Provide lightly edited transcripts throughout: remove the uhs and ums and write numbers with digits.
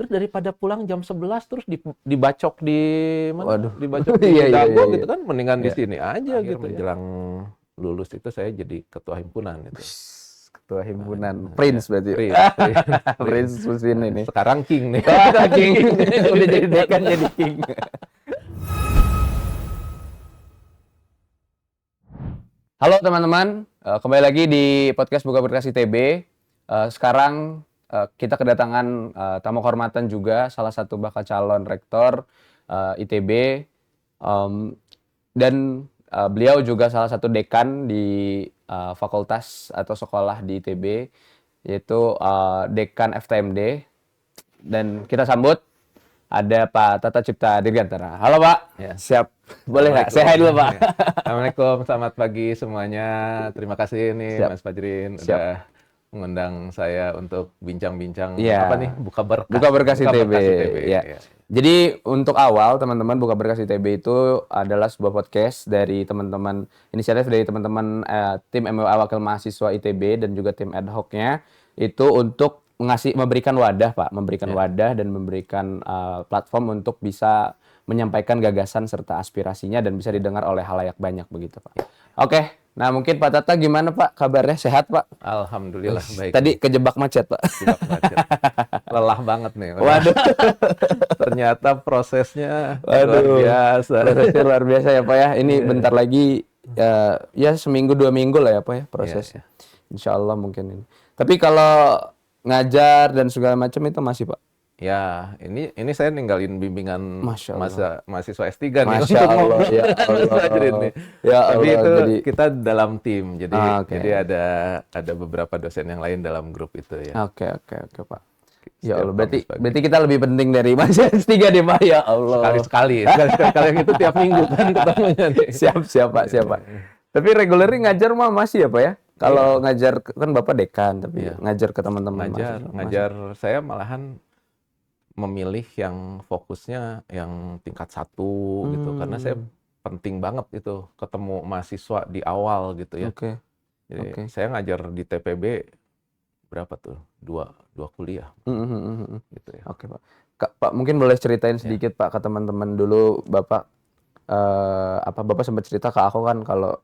Terus daripada pulang jam 11 terus dibacok di mana? Waduh. Dibacok di Iya, iya, dago iya, gitu iya. kan, mendingan di Iya. sini aja Akhir gitu ya. menjelang Lulus itu saya jadi ketua himpunan itu. Ketua himpunan Ya, Prince berarti. Prince Muswin ini. Sekarang King nih. King. Udah jadi dekan jadi king. Halo teman-teman, kembali lagi di podcast Buka Berkas ITB. Sekarang kita kedatangan tamu kehormatan juga, salah satu bakal calon rektor ITB, dan beliau juga salah satu dekan di fakultas atau sekolah di ITB, yaitu dekan FTMD. Dan kita sambut ada Pak Tata Cipta Dirgantara. Halo Pak, Ya. siap. Boleh nggak? Saya dulu Pak. Ya. Assalamualaikum, selamat pagi semuanya. Terima kasih nih Siap. Mas Fajrin Siap. udah mengundang saya untuk bincang-bincang Iya. apa nih? Buka berkas. Buka Berkas ITB. Ya. Ya. Jadi untuk awal teman-teman Buka Berkas ITB itu adalah sebuah podcast dari teman-teman, inisiatif dari teman-teman tim MWA Wakil Mahasiswa ITB dan juga tim ad hoc-nya itu untuk memberikan wadah Pak, memberikan wadah dan memberikan platform untuk bisa menyampaikan gagasan serta aspirasinya dan bisa didengar oleh halayak banyak begitu Pak. Oke, nah mungkin Pak Tata gimana Pak kabarnya, sehat Pak? Alhamdulillah baik. Tadi kejebak macet Pak. Jebak macet. Lelah banget nih. Waduh. Ternyata prosesnya Waduh. luar biasa. Prosesnya luar biasa ya Pak ya. Ini bentar lagi ya seminggu 2 minggu lah ya Pak ya prosesnya. Insya Allah mungkin ini. Tapi kalau ngajar dan segala macam itu masih Pak? Ya, ini saya ninggalin bimbingan Masya Allah. mahasiswa S3 nih. Masya untuk Allah, ngobrol ya sama Mas Allah. Fajrin nih. Ya Tapi Allah, itu jadi- kita dalam tim, jadi Oke. jadi ada beberapa dosen yang lain dalam grup itu ya. Oke Pak. Setiap Ya Allah, Kamis pagi. berarti kita lebih penting dari mahasiswa S3 nih Pak, ya Allah. Sekali-sekali yang itu tiap minggu kan ketemunya nih. Siap Pak. Tapi regulerly ngajar mah masih ya Pak ya? Kalau ngajar kan Bapak dekan, tapi Iya. ngajar ke teman-teman mahasiswa, Ngajar saya malahan memilih yang fokusnya yang tingkat 1 gitu, karena saya penting banget itu ketemu mahasiswa di awal gitu ya. Oke. Jadi Oke. saya ngajar di TPB berapa tuh? Dua kuliah gitu ya. Oke Pak. Pak mungkin boleh ceritain sedikit Pak ke teman-teman dulu Bapak Bapak sempat cerita ke aku kan kalau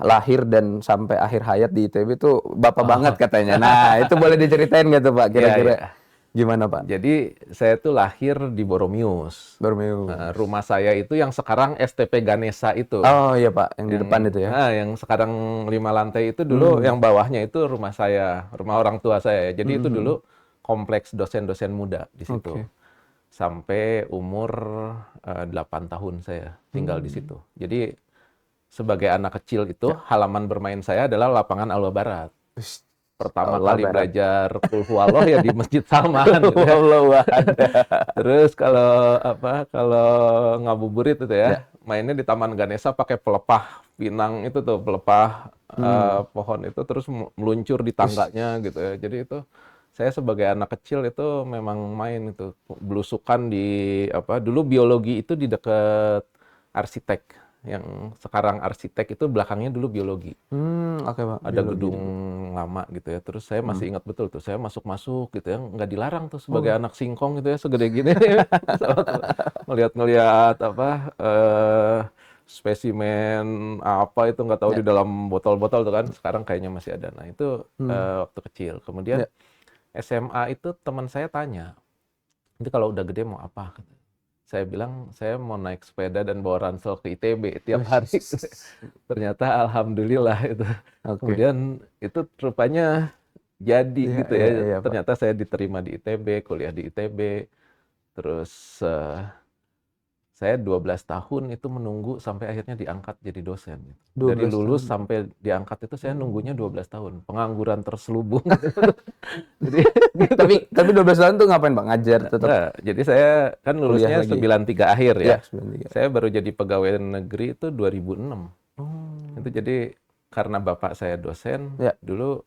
lahir dan sampai akhir hayat di ITB itu Bapak banget katanya. Nah, itu boleh diceritain nggak tuh Pak kira-kira? Iya. Gimana Pak? Jadi saya tuh lahir di Boromius. Borneo. Rumah saya itu yang sekarang STP Ganesha itu. Oh iya Pak, yang di depan itu ya. Nah, yang sekarang 5 lantai itu dulu yang bawahnya itu rumah saya, rumah orang tua saya. Jadi itu dulu kompleks dosen-dosen muda di situ. Oke. Sampai umur 8 tahun saya tinggal di situ. Jadi sebagai anak kecil itu halaman bermain saya adalah lapangan Alwa Barat. Pertama Alwa kali Barat. belajar Qul Huwallah ya di Masjid Salman. gitu ya. Terus kalau ngabuburit itu ya, mainnya di Taman Ganesha pakai pelepah pinang itu tuh, pelepah pohon itu terus meluncur di tangganya gitu ya. Jadi itu saya sebagai anak kecil itu memang main itu belusukan di dulu biologi itu di dekat arsitek. Yang sekarang arsitek itu belakangnya dulu biologi. Oke Pak. Ada gedung lama gitu ya. Terus saya masih ingat betul tuh, saya masuk gitu ya, nggak dilarang tuh sebagai anak singkong gitu ya, segede gini. Ngeliat-ngeliat spesimen apa itu nggak tahu di dalam botol-botol tuh kan. Sekarang kayaknya masih ada. Nah itu waktu kecil. Kemudian SMA itu teman saya tanya, nanti kalau udah gede mau apa? Saya bilang, saya mau naik sepeda dan bawa ransel ke ITB tiap hari. Ternyata alhamdulillah itu. Kemudian itu rupanya jadi gitu ya. iya, Pak. Ternyata saya diterima di ITB, kuliah di ITB. Terus saya 12 tahun itu menunggu sampai akhirnya diangkat jadi dosen. Dari 12 lulus tahun. sampai diangkat itu saya nunggunya 12 tahun. Pengangguran terselubung. Jadi tapi 12 tahun tuh ngapain Pak? Ngajar tetap? Nah, jadi saya kan lulusnya Kuliah 93 akhir ya. Iya, 93. Saya baru jadi pegawai negeri itu 2006. Itu jadi karena bapak saya dosen dulu,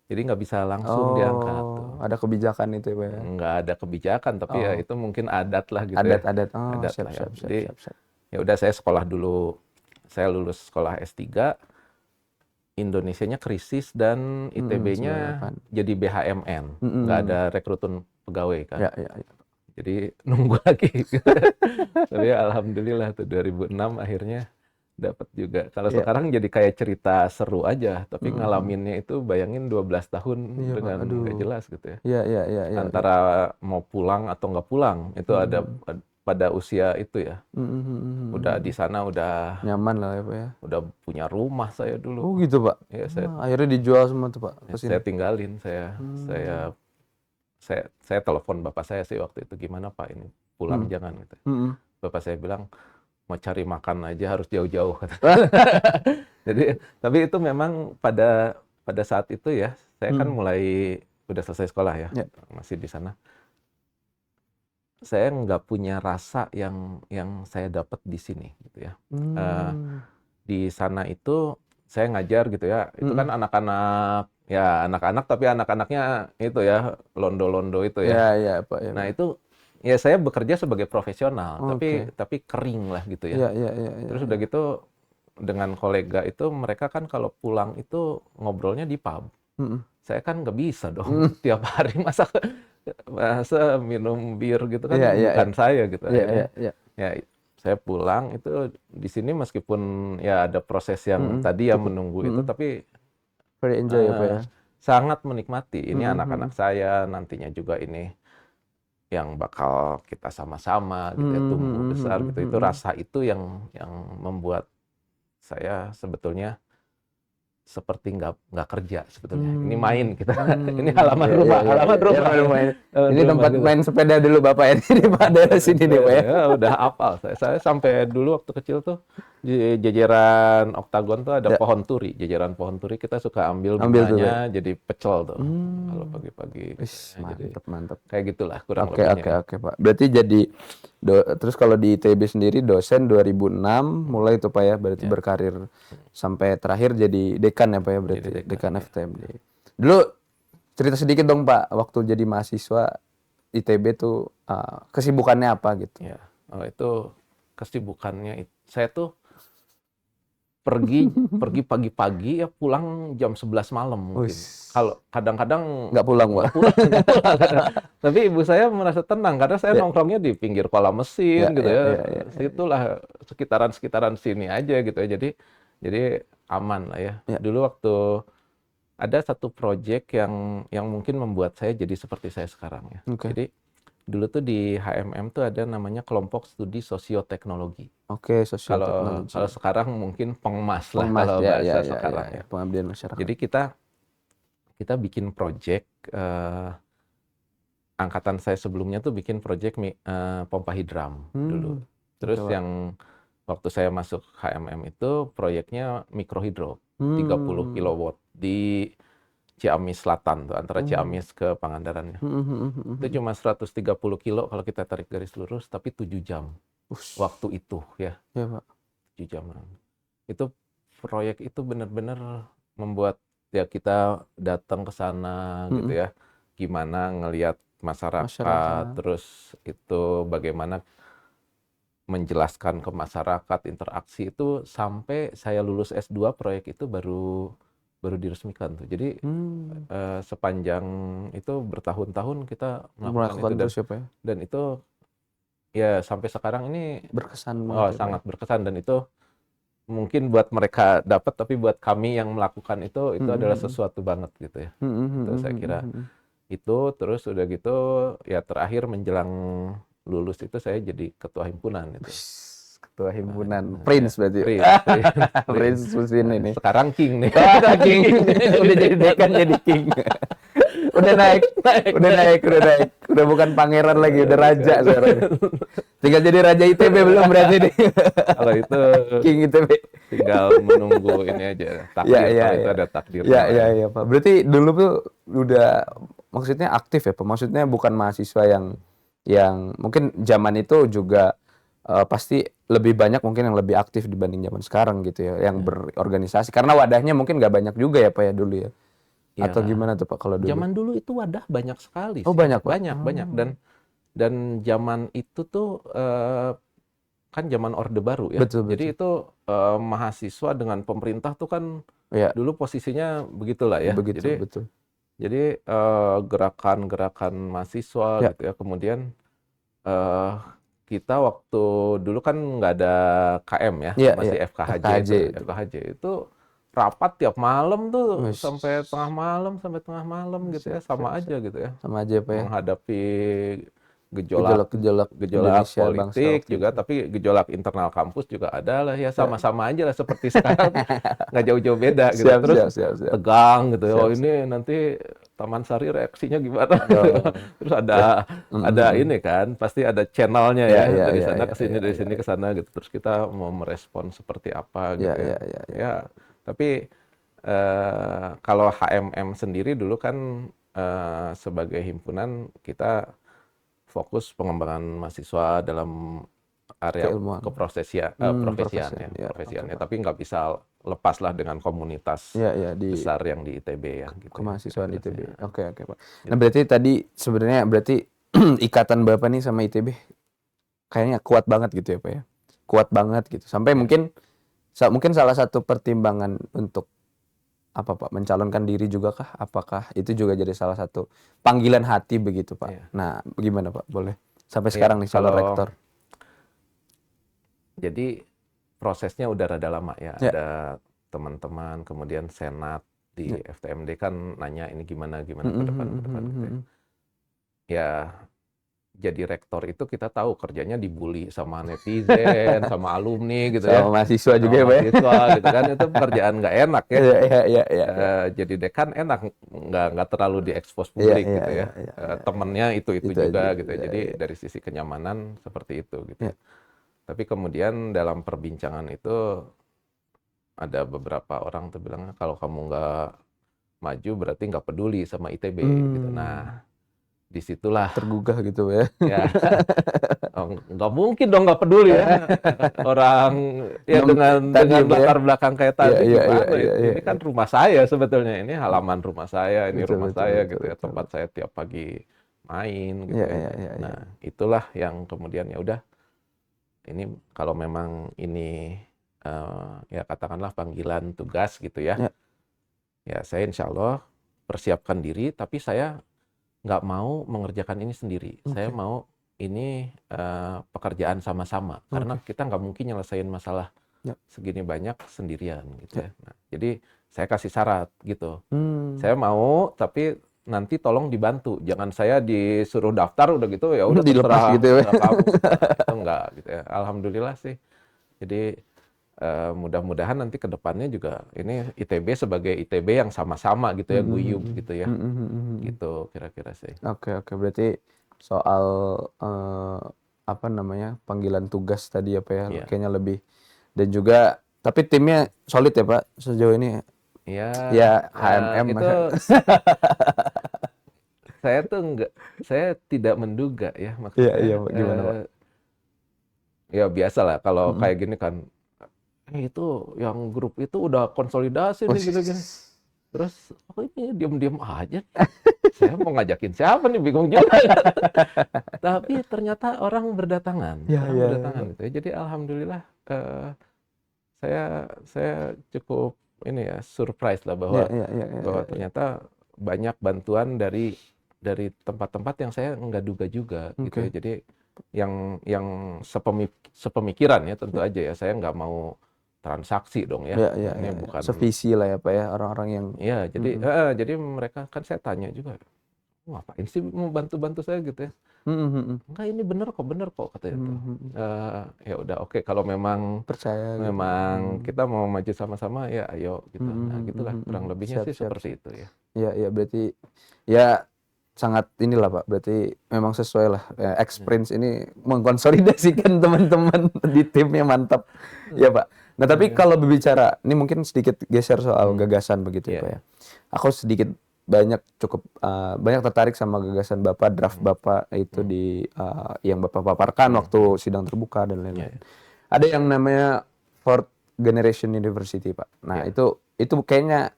jadi nggak bisa langsung diangkat. Tuh. Ada kebijakan itu ya Pak ya? Nggak ada kebijakan, tapi ya itu mungkin adat lah gitu Adat. ya. Oh, Adat siap, lah ya. siap. Jadi ya udah saya sekolah dulu. Saya lulus sekolah S3. Indonesianya krisis dan ITB-nya jadi BHMN, nggak ada rekrutmen pegawai kan. Ya. Jadi nunggu lagi. Tapi alhamdulillah tuh 2006 akhirnya dapat juga. Kalau Iya. sekarang jadi kayak cerita seru aja, tapi ngalaminnya itu bayangin 12 tahun Iya Pak, dengan aduh. nggak jelas gitu ya. Iya, iya, iya, iya, iya. Antara mau pulang atau nggak pulang, itu ada pada usia itu ya. Udah di sana Nyaman lah ya Pak ya. udah punya rumah saya dulu. Oh gitu Pak. Ya Akhirnya dijual semua tuh Pak ke sini. saya tinggalin, saya telepon bapak saya sih waktu itu, gimana Pak ini pulang jangan gitu. Bapak saya bilang mau cari makan aja harus jauh-jauh. Jadi tapi itu memang pada saat itu ya, saya kan mulai udah selesai sekolah ya, masih di sana. Saya nggak punya rasa yang saya dapat di sini gitu ya. Di sana itu saya ngajar gitu ya, itu kan anak-anak tapi anak-anaknya itu ya londo-londo itu ya. Iya, iya Pak ya. Nah itu ya saya bekerja sebagai profesional, tapi kering lah gitu ya. Iya, iya, iya, iya. Terus udah gitu dengan kolega itu mereka kan kalau pulang itu ngobrolnya di pub. Saya kan nggak bisa dong tiap hari masa minum bir gitu kan, bukan saya gitu. Akhirnya ya saya pulang itu di sini meskipun ya ada proses yang tadi ya menunggu itu, tapi Very enjoy ya Pak ya. sangat menikmati. Ini anak-anak saya nantinya juga ini yang bakal kita sama-sama gitu ya, tumbuh besar gitu. Itu rasa itu yang membuat saya sebetulnya seperti nggak kerja sebetulnya. Ini main kita. Ini halaman rumah. Ini tempat main sepeda dulu Bapak ya di daerah sini nih Pak ya. Ya, udah hafal. Saya sampai dulu waktu kecil tuh di jajaran Oktagon tuh ada pohon turi. Jajaran pohon turi kita suka ambil bunganya jadi pecel tuh. Kalau pagi-pagi. Mantap. Kayak gitulah kurang lebihnya. Oke Pak. Berarti jadi terus kalau di ITB sendiri dosen 2006 mulai itu Pak ya, berarti berkarir sampai terakhir jadi dekan ya Pak ya, berarti dekan FTMD. Dulu cerita sedikit dong Pak, waktu jadi mahasiswa ITB tuh kesibukannya apa gitu? Ya, itu kesibukannya saya tuh pergi pagi-pagi ya pulang jam 11 malam mungkin. Kalau kadang-kadang nggak pulang, Pak. Tapi ibu saya merasa tenang karena saya nongkrongnya di pinggir kolam mesin gitu ya. Situlah sekitaran sini aja gitu ya. Jadi aman lah ya. Dulu waktu ada satu proyek yang mungkin membuat saya jadi seperti saya sekarang ya. Jadi dulu tuh di HMM tuh ada namanya kelompok studi sosioteknologi. Sosioteknologi. Kalau sekarang mungkin pengmas lah kalau bahasa sekarang ya. Pengabdian masyarakat. Jadi kita bikin proyek, angkatan saya sebelumnya tuh bikin proyek pompa hidram dulu. Terus yang waktu saya masuk HMM itu proyeknya mikrohidro 30 kilowatt di Ciamis Selatan tuh, antara Ciamis ke Pangandarannya. Itu cuma 130 kilo kalau kita tarik garis lurus, tapi 7 jam waktu itu ya. Iya Pak. 7 jam. Itu proyek itu benar-benar membuat ya kita datang ke sana gitu ya. Gimana ngelihat masyarakat, terus itu bagaimana menjelaskan ke masyarakat, interaksi itu sampai saya lulus S2 proyek itu baru diresmikan tuh. Jadi sepanjang itu bertahun-tahun kita melakukan itu dan itu ya sampai sekarang ini berkesan sangat berkesan, dan itu mungkin buat mereka dapat, tapi buat kami yang melakukan itu adalah sesuatu banget gitu ya. Itu saya kira itu. Terus udah gitu ya terakhir menjelang lulus itu saya jadi ketua himpunan itu. Ketua himpunan Prince berarti. Prince mesin ini. Sekarang King nih. King. Udah jadi dekan jadi King. Udah naik. Udah bukan pangeran lagi, udah raja sekarang. Tinggal jadi raja ITB belum berarti nih. Kalau itu King ITB. Tinggal menunggu ini aja takdir. Kalau itu ada takdir. Iya Pak. Berarti dulu tuh udah maksudnya aktif ya Pak. Maksudnya bukan mahasiswa yang mungkin zaman itu juga pasti lebih banyak mungkin yang lebih aktif dibanding zaman sekarang gitu ya, yang berorganisasi, karena wadahnya mungkin nggak banyak juga ya Pak ya dulu ya. Atau gimana tuh Pak kalau dulu? Zaman dulu itu wadah banyak sekali. Banyak Pak? Banyak. Dan zaman itu tuh kan zaman Orde Baru ya. Betul. Jadi itu mahasiswa dengan pemerintah tuh kan dulu posisinya begitulah ya. Betul. Jadi gerakan-gerakan mahasiswa gitu ya. Kemudian eh, kita waktu dulu kan nggak ada KM ya, Iya, iya. masih FKHJ FKHJ itu. itu. FKHJ itu rapat tiap malam tuh Wis. sampai tengah malam gitu ya, Siap, siap, sama siap. aja gitu ya. Sama aja Pak ya. Menghadapi gejolak Gejolak-gejolak gejolak Indonesia bangsa politik waktu juga, itu. tapi gejolak internal kampus juga ada lah ya, Ya. sama-sama aja lah seperti sekarang, nggak jauh-jauh beda gitu. Siap, Terus siap, siap, siap. tegang gitu, Siap, oh siap. ini nanti Taman Sari reaksinya gimana? Oh. Terus ada ini kan, pasti ada channelnya Ya, ya, ya, dari ya, sana ya, ke sini, ya, dari ya, sini ke ya. sana gitu. Terus kita mau merespon seperti apa Ya, gitu ya. ya, ya, ya. Ya, tapi kalau HMM sendiri dulu kan sebagai himpunan kita fokus pengembangan mahasiswa dalam area Keilmuan. keprofesian, Profesi. ya, Ya, oke profesiannya. Pak. Tapi nggak bisa lepas lah dengan komunitas Ya, ya, di besar yang di ITB ya, gitu ya, kemahasiswaan kira-kira ITB. sih. Oke, oke Pak. Nah berarti tadi sebenarnya ikatan Bapak nih sama ITB kayaknya kuat banget gitu ya Pak ya. Kuat banget gitu. Sampai Ya. mungkin salah satu pertimbangan untuk apa Pak, mencalonkan diri juga kah? Apakah itu juga jadi salah satu panggilan hati begitu Pak? Iya. Nah, gimana Pak? Boleh. Sampai Iya, sekarang nih calon kalau rektor. jadi prosesnya udah rada lama ya. Ya. Ada teman-teman, kemudian senat di Ya. FTMD kan nanya ini gimana ke depan gitu ya. Ya, jadi rektor itu kita tahu kerjanya dibully sama netizen, sama alumni gitu ya. Sama mahasiswa juga Sama ya Pak ya. mahasiswa gitu kan, itu pekerjaan nggak enak ya. Iya, iya, iya, iya. Jadi dekan enak, nggak terlalu diekspos Iya, publik iya, gitu ya. iya, Temennya itu Itu juga aja. gitu ya. Iya, Jadi iya. dari sisi kenyamanan seperti itu gitu. Iya. Tapi kemudian dalam perbincangan itu ada beberapa orang tuh bilang kalau kamu nggak maju berarti nggak peduli sama ITB gitu. Nah, disitulah Tergugah gitu ya. ya nggak mungkin dong nggak peduli ya orang ya dengan Tadi ya. latar belakang kayak tadi Iya, iya, gimana iya, iya. ini kan rumah saya sebetulnya, ini halaman rumah saya, ini Betul, rumah betul, saya betul, gitu ya, betul, tempat saya tiap pagi main gitu Iya, ya. iya, iya, iya. Nah, itulah yang kemudian ya udah, ini kalau memang ini ya katakanlah panggilan tugas gitu ya. Ya. Ya saya insya Allah persiapkan diri, tapi saya nggak mau mengerjakan ini sendiri. Saya mau ini pekerjaan sama-sama, karena kita nggak mungkin nyelesain masalah Ya. segini banyak sendirian gitu ya. Nah, jadi saya kasih syarat gitu. Hmm. Saya mau, tapi nanti tolong dibantu. Jangan saya disuruh daftar udah gitu ya udah Dilepas terserah, gitu ya. terserah kamu. Itu enggak gitu ya. Alhamdulillah sih. Jadi mudah-mudahan nanti ke depannya juga ini ITB sebagai ITB yang sama-sama gitu ya, guyub gitu ya. Gitu kira-kira sih. Oke, oke. Berarti soal apa namanya, panggilan tugas tadi apa ya, Iya. kayaknya lebih, dan juga tapi timnya solid ya Pak sejauh ini. Iya. Ya HMM itu saya tuh saya tidak menduga ya Iya, maksudnya. iya Pak. Gimana Pak? Ya biasa lah kalau kayak gini kan. Itu yang grup itu udah konsolidasi nih gini-gini. Terus oh ini diam-diam aja. Saya mau ngajakin siapa nih, bingung juga. Tapi ternyata orang berdatangan, Ya, orang ya, berdatangan gitu ya. Jadi alhamdulillah saya cukup ini ya surprise lah bahwa ya. ternyata banyak bantuan dari tempat-tempat yang saya nggak duga juga gitu ya. Jadi yang sepemikiran ya tentu aja ya. Saya nggak mau transaksi dong ya. Ini bukan sevisi lah ya Pak ya, orang-orang yang iya, jadi mereka kan saya tanya juga, ngapain sih mau bantu-bantu saya gitu ya? Enggak, ini bener kok katanya tuh. Ya udah oke, kalau memang percaya memang kita mau maju sama-sama ya ayo gitu. Nah, gitulah kurang lebihnya sih seperti itu ya. Ya berarti ya sangat inilah Pak, berarti memang sesuai lah. Experience ini mengkonsolidasikan teman-teman di timnya mantap. Ya Pak. Nah tapi kalau berbicara, ini mungkin sedikit geser soal gagasan begitu ya Pak ya. Aku cukup banyak tertarik sama gagasan Bapak, draft Bapak itu di yang Bapak paparkan waktu sidang terbuka dan lain-lain. Ada yang namanya Fourth Generation University Pak. Nah itu kayaknya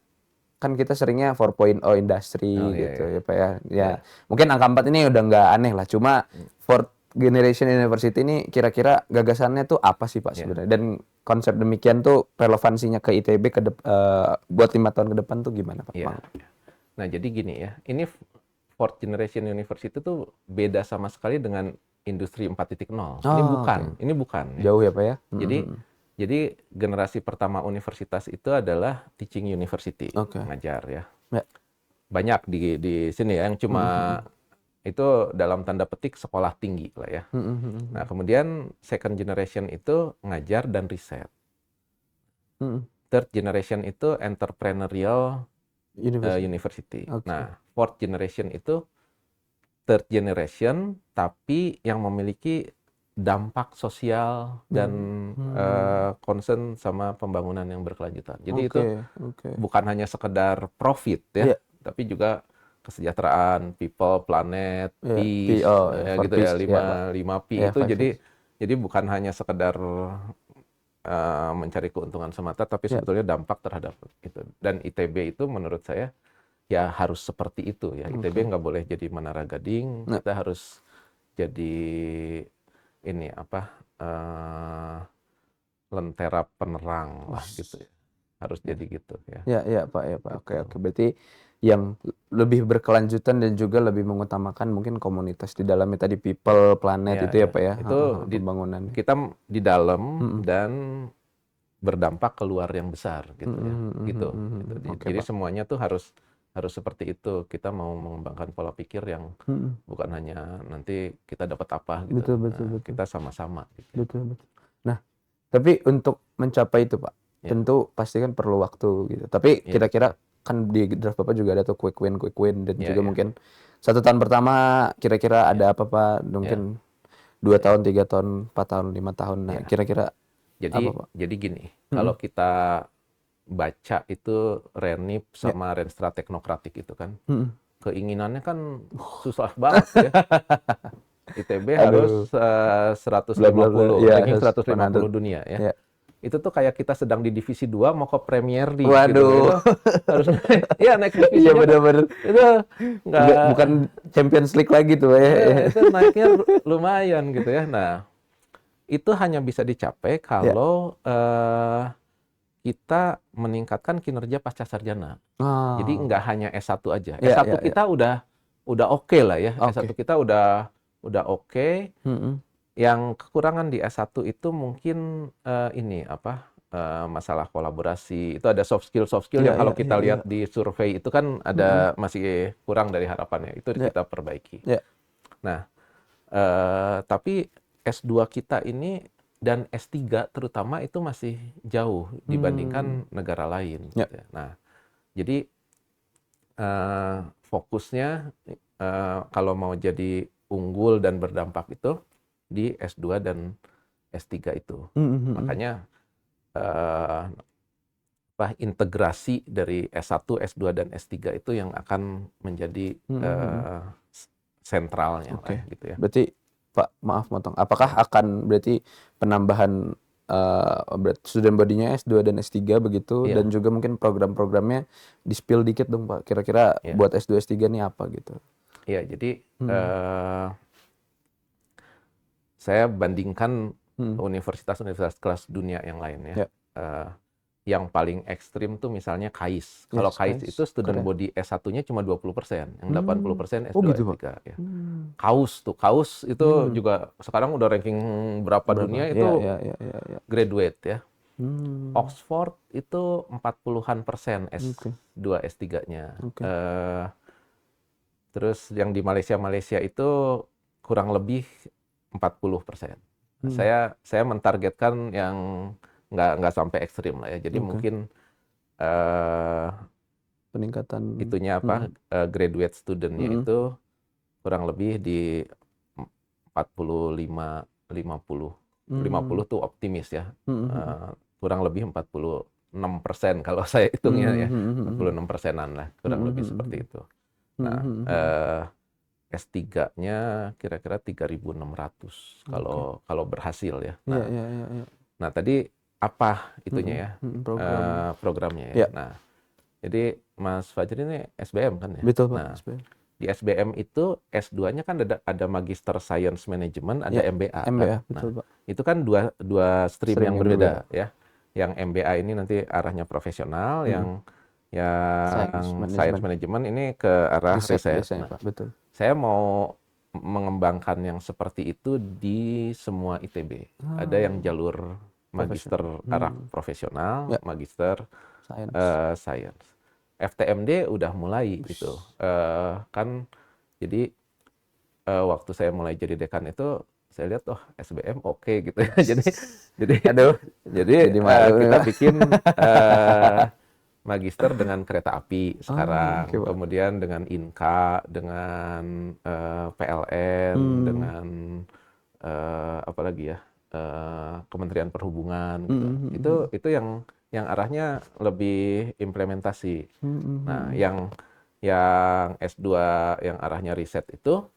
kan kita seringnya 4.0 industri gitu ya Pak ya. Ya mungkin angka 4 ini udah nggak aneh lah. Cuma Fourth Generation University ini kira-kira gagasannya tuh apa sih Pak sebenarnya? Dan konsep demikian tuh relevansinya ke ITB buat 5 tahun ke depan tuh gimana Pak? Nah jadi gini ya, ini Fourth Generation University tuh beda sama sekali dengan industri 4.0. Oh, Ini bukan ya. Jauh ya Pak ya? Jadi generasi pertama universitas itu adalah teaching university, Oke. ngajar ya. Ya. Banyak di sini ya yang cuma itu dalam tanda petik sekolah tinggi lah ya. Nah, kemudian second generation itu ngajar dan riset. Third generation itu entrepreneurial university. Oke. Nah, fourth generation itu third generation tapi yang memiliki dampak sosial dan concern sama pembangunan yang berkelanjutan. Jadi itu bukan hanya sekedar profit ya, tapi juga kesejahteraan, people, planet, peace, ya gitu ya, 5P itu. Jadi bukan hanya sekedar mencari keuntungan semata, tapi sebetulnya dampak terhadap itu. Dan ITB itu menurut saya ya harus seperti itu ya. ITB nggak boleh jadi Menara Gading, kita harus jadi ini lentera penerang lah gitu ya. Harus jadi gitu ya. Ya Pak. Oke. Berarti yang lebih berkelanjutan dan juga lebih mengutamakan mungkin komunitas di dalamnya tadi, people, planet itu ya Pak ya. Itu pembangunan. Kita di dalam dan berdampak keluar yang besar gitu ya. Gitu. Jadi semuanya tuh harus seperti itu. Kita mau mengembangkan pola pikir yang bukan hanya nanti kita dapat apa gitu. Betul. Kita sama-sama gitu. Betul. Nah, tapi untuk mencapai itu Pak, tentu pasti kan perlu waktu gitu. Tapi kira-kira kan di draft Bapak juga ada tuh quick win dan juga mungkin 1 tahun pertama kira-kira ada apa Pak? Mungkin 2 tahun, 3 tahun, 4 tahun, 5 tahun. Nah, kira-kira apa Pak? Jadi gini, kalau kita baca itu Renip sama Renstra Teknokratik itu kan, keinginannya kan susah banget ya. ITB harus 150, ranking 150 dunia ya. Itu tuh kayak kita sedang di divisi 2 mau ke Premier League. Waduh. Gitu. Harus naik divisi. Iya benar-benar. Itu bukan Champions League lagi tuh ya. Itu naiknya lumayan gitu ya. Nah, itu hanya bisa dicapai kalau kita meningkatkan kinerja pasca sarjana. Jadi nggak hanya S1 aja. S1 kita udah oke lah ya. S1 kita udah oke. Yang kekurangan di S1 itu mungkin masalah kolaborasi. Itu ada soft skill yang kalau kita lihat di survei itu kan ada masih kurang dari harapannya. Itu kita perbaiki. Nah, tapi S2 kita ini dan S3 terutama itu masih jauh dibandingkan negara lain. Gitu ya. Nah, jadi fokusnya kalau mau jadi unggul dan berdampak itu di S2 dan S3 itu. Makanya integrasi dari S1, S2 dan S3 itu yang akan menjadi sentralnya gitu ya. Berarti Pak, maaf motong. Apakah akan berarti penambahan student body-nya S2 dan S3 begitu dan juga mungkin program-programnya di-spill dikit dong Pak. Kira-kira buat S2 S3 nih apa gitu. Iya, jadi saya bandingkan universitas-universitas kelas dunia yang lain ya. Yang paling ekstrim tuh misalnya KAIS. Kalau KAIS itu student body S1-nya cuma 20%, yang 80% S2 gitu, S3 ya. KAUS itu juga sekarang udah ranking berapa dunia itu graduate ya. Oxford itu 40-an% S2 S3-nya. Terus yang di Malaysia itu kurang lebih 40%. Saya mentargetkan yang nggak sampai ekstrim lah ya. Jadi mungkin peningkatan itunya graduate student-nya itu kurang lebih di 45-50. 50 tuh optimis ya. Kurang lebih 46% kalau saya hitungnya ya. 46%-an lah, kurang lebih seperti itu. Nah, S3-nya kira-kira 3.600 kalau berhasil ya. Nah, tadi apa itunya ya? Programnya ya. Nah, jadi Mas Fajri ini SBM kan ya? Betul Pak, nah, di SBM itu S2-nya kan ada Magister Science Management, ada MBA. Betul Pak. Itu kan dua stream yang berbeda ya. Yang MBA ini nanti arahnya profesional, yang Science Management ini ke arah riset. Pak. Betul. Saya mau mengembangkan yang seperti itu di semua ITB. Ada yang jalur magister arah profesional, Ya. magister Science. science. FTMD udah mulai gitu. Kan jadi waktu saya mulai jadi dekan itu saya lihat SBM oke gitu ya. jadi Aduh, jadi malu. kita bikin magister dengan kereta api sekarang, oke, Pak. kemudian dengan Inka, dengan PLN, dengan apa lagi ya, Kementerian Perhubungan gitu. Itu yang arahnya lebih implementasi. Nah, yang S2 yang arahnya riset itu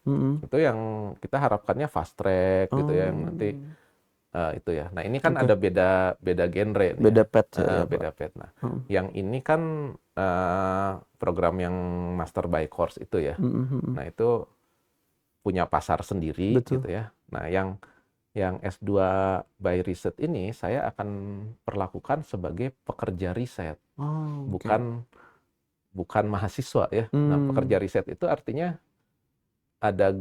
yang kita harapkannya fast track gitu ya, yang nanti itu ya. Nah, ini kan ada beda genre nih Beda ya. path ya, Beda path. Nah, yang ini kan program yang master by course itu ya. Nah, itu punya pasar sendiri Betul. gitu ya. Nah, yang S2 by riset ini saya akan perlakukan sebagai pekerja riset, bukan mahasiswa ya. Nah, pekerja riset itu artinya ada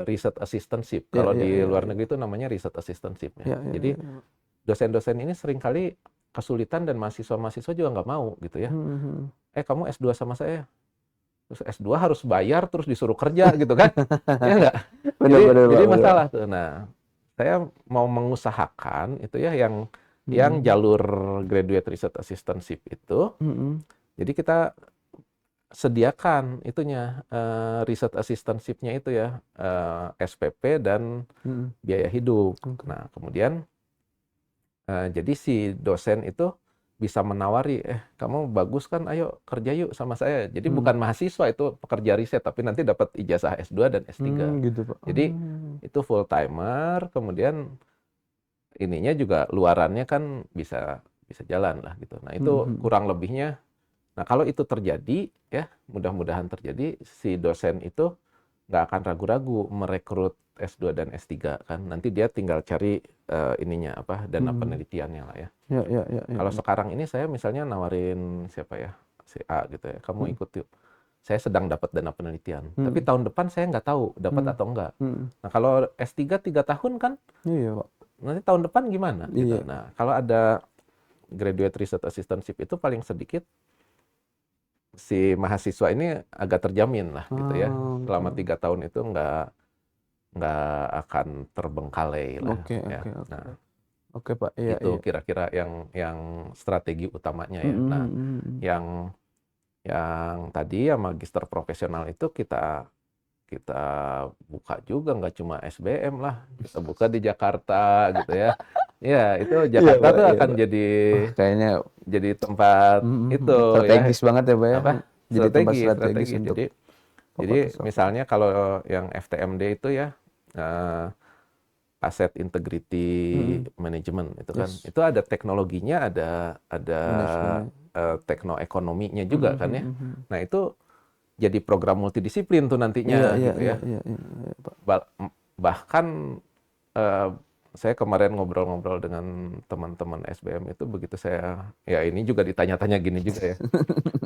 research assistantship. Kalau di luar negeri itu namanya research assistantship ya. Jadi dosen-dosen ini seringkali kesulitan dan mahasiswa-mahasiswa juga nggak mau gitu ya. Kamu S2 sama saya. Terus S2 harus bayar terus disuruh kerja gitu kan. Ya nggak? Jadi masalah tuh. Nah, saya mau mengusahakan itu ya yang jalur graduate research assistantship itu. Jadi kita sediakan itunya research assistantship-nya itu ya SPP dan biaya hidup. Nah, kemudian jadi si dosen itu bisa menawari, kamu bagus kan, ayo kerja yuk sama saya. Jadi bukan mahasiswa itu pekerja riset, tapi nanti dapat ijazah S2 dan S3. Gitu, Pak. Jadi itu full timer, kemudian ininya juga luarannya kan bisa jalan lah gitu. Nah, itu kurang lebihnya. Nah, kalau itu terjadi ya, mudah-mudahan terjadi, si dosen itu nggak akan ragu-ragu merekrut S2 dan S3 kan. Nanti dia tinggal cari ininya apa, dana penelitiannya lah ya. Ya. Kalau sekarang ini saya misalnya nawarin siapa ya, si A gitu ya, kamu ikut yuk. Saya sedang dapat dana penelitian, tapi tahun depan saya nggak tahu dapat atau enggak. Nah, kalau S3 3 tahun kan, Iya, Pak. nanti tahun depan gimana? Gitu. Iya. Nah, kalau ada graduate research assistantship itu paling sedikit si mahasiswa ini agak terjamin lah gitu ya. Selama 3 tahun itu nggak akan terbengkalai lah. Oke. Nah, Oke, Pak. Iya, itu kira-kira yang strategi utamanya ya. Nah, yang tadi ya magister profesional itu kita buka juga, nggak cuma SBM lah, kita buka di Jakarta gitu ya. Ya, itu Jakarta tuh akan jadi kayaknya jadi tempat itu strategis ya. banget ya, Pak ya. Apa? Jadi tempat strategis Strategi. untuk Jadi misalnya kalau yang FTMD itu ya Asset Integrity Management itu kan, itu ada teknologinya, ada teknoekonominya juga kan ya. Nah, itu jadi program multidisiplin tuh nantinya gitu ya. Bahkan saya kemarin ngobrol-ngobrol dengan teman-teman SBM itu, begitu saya, ya ini juga ditanya-tanya gini juga ya.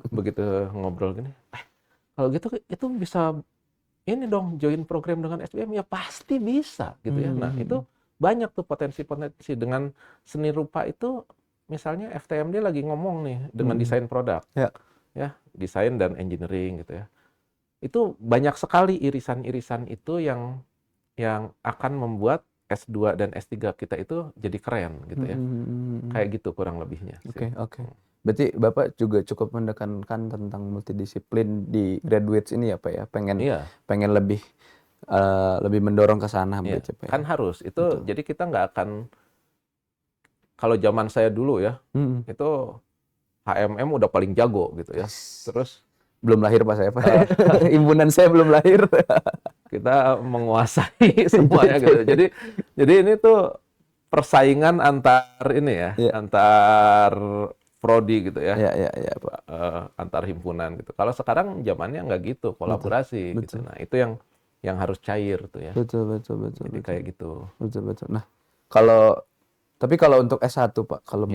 Begitu ngobrol gini, kalau gitu itu bisa ini dong join program dengan SBM, ya pasti bisa gitu ya. Nah, itu banyak tuh potensi-potensi dengan seni rupa itu. Misalnya FTMD lagi ngomong nih dengan desain produk. Ya, desain dan engineering gitu ya. Itu banyak sekali irisan-irisan itu yang akan membuat S2 dan S3 kita itu jadi keren gitu ya. Kayak gitu kurang lebihnya. Oke. Berarti Bapak juga cukup menekankan tentang multidisiplin di graduates ini ya, Pak ya. Pengen lebih mendorong ke sana berarti, Pak ya. Kan harus. Itu jadi kita nggak akan, kalau zaman saya dulu ya, itu HMM udah paling jago gitu ya. Terus belum lahir Pak saya, Pak. Himpunan saya belum lahir. Kita menguasai semuanya gitu. Jadi ini tuh persaingan antar ini ya, antar prodi gitu ya. Iya, Pak. Antar himpunan gitu. Kalau sekarang zamannya nggak gitu, kolaborasi gitu. Nah, itu yang harus cair tuh ya. Betul. Jadi kayak gitu. Betul. Nah, tapi kalau untuk S1 Pak, kalau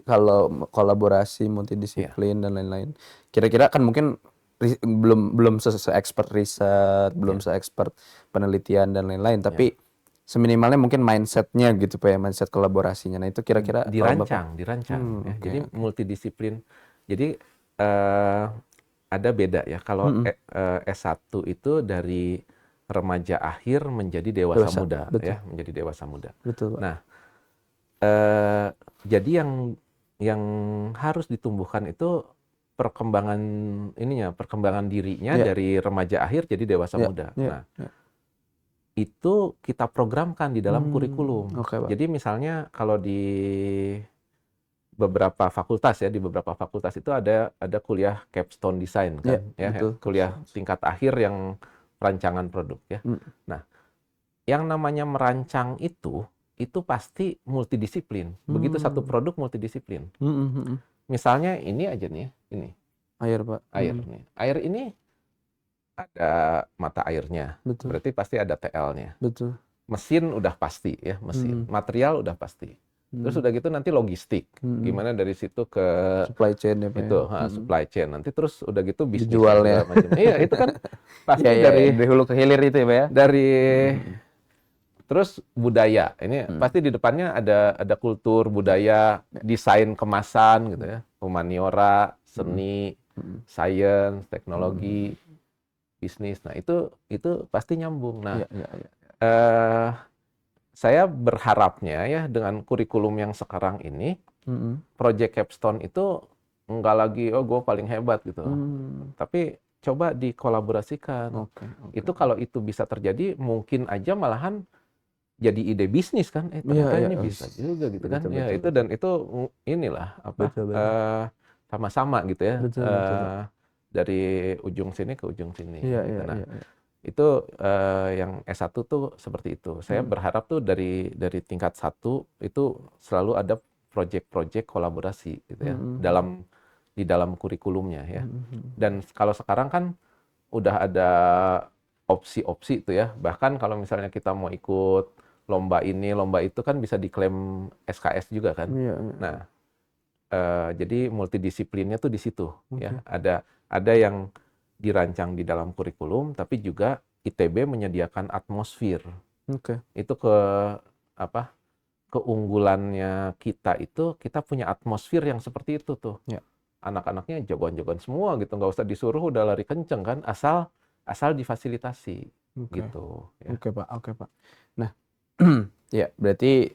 kalau kolaborasi multidisiplin dan lain-lain, kira-kira kan mungkin belum se-expert riset, belum se-expert penelitian dan lain-lain, tapi seminimalnya mungkin mindsetnya gitu Pak ya, mindset kolaborasinya. Nah itu kira-kira kalau Bapak dirancang ya. oke, Jadi oke. multidisiplin. Jadi ada beda ya kalau S1 itu dari remaja akhir menjadi dewasa Dewasa, muda betul, ya, menjadi dewasa muda. betul Pak. Nah, jadi yang harus ditumbuhkan itu perkembangan dirinya Ya, dari remaja akhir jadi dewasa ya, muda. ya, Nah, ya. itu kita programkan di dalam kurikulum. Oke Pak. Jadi misalnya kalau di beberapa fakultas ya, di beberapa fakultas itu ada kuliah capstone design Ya, kan, ya, betul. kuliah tingkat akhir yang perancangan produk ya. Nah, yang namanya merancang itu pasti multidisiplin. Begitu satu produk multidisiplin. Misalnya ini aja nih, ini Air Pak. air nih. Air ini ada mata airnya, Betul, berarti pasti ada TL-nya. betul. Mesin udah pasti ya, mesin. Material udah pasti. Terus udah gitu nanti logistik. Gimana dari situ ke Supply chain ya Pak ya. itu supply chain. Nanti terus udah gitu bisnis Dijualnya. segala macam. Iya, itu kan pasti Iya, iya, dari hulu ke hilir itu ya Pak ya. dari terus budaya. Ini pasti di depannya ada kultur, budaya, desain kemasan gitu ya. Humaniora, seni, science, teknologi, bisnis. Nah, itu pasti nyambung. Nah, Iya, iya, iya. saya berharapnya ya dengan kurikulum yang sekarang ini, Project Capstone itu enggak lagi gue paling hebat gitu. Tapi coba dikolaborasikan. Oke. Itu kalau itu bisa terjadi, mungkin aja malahan jadi ide bisnis kan. Iya, Ternyata iya. ini bisa juga gitu kan. Betul, Ya betul, itu dan itu inilah apa betul, betul. sama-sama gitu ya. Betul, betul, Pak. Dari ujung sini ke ujung sini Iya, gitu. iya, Nah, iya, iya. itu yang S1 tuh seperti itu. Saya berharap tuh dari tingkat 1 itu selalu ada proyek-proyek kolaborasi gitu ya di dalam kurikulumnya ya. Dan kalau sekarang kan udah ada opsi-opsi itu ya. Bahkan kalau misalnya kita mau ikut lomba ini, lomba itu kan bisa diklaim SKS juga kan. Iya, iya. Nah, jadi multidisiplinnya tuh di situ ya. Ada yang dirancang di dalam kurikulum, tapi juga ITB menyediakan atmosfer. Oke. Itu keunggulannya kita itu kita punya atmosfer yang seperti itu tuh. Ya. Anak-anaknya jagoan-jagoan semua gitu, nggak usah disuruh udah lari kenceng kan, asal difasilitasi Oke. gitu. Ya. Oke Pak, oke Pak. Nah, ya berarti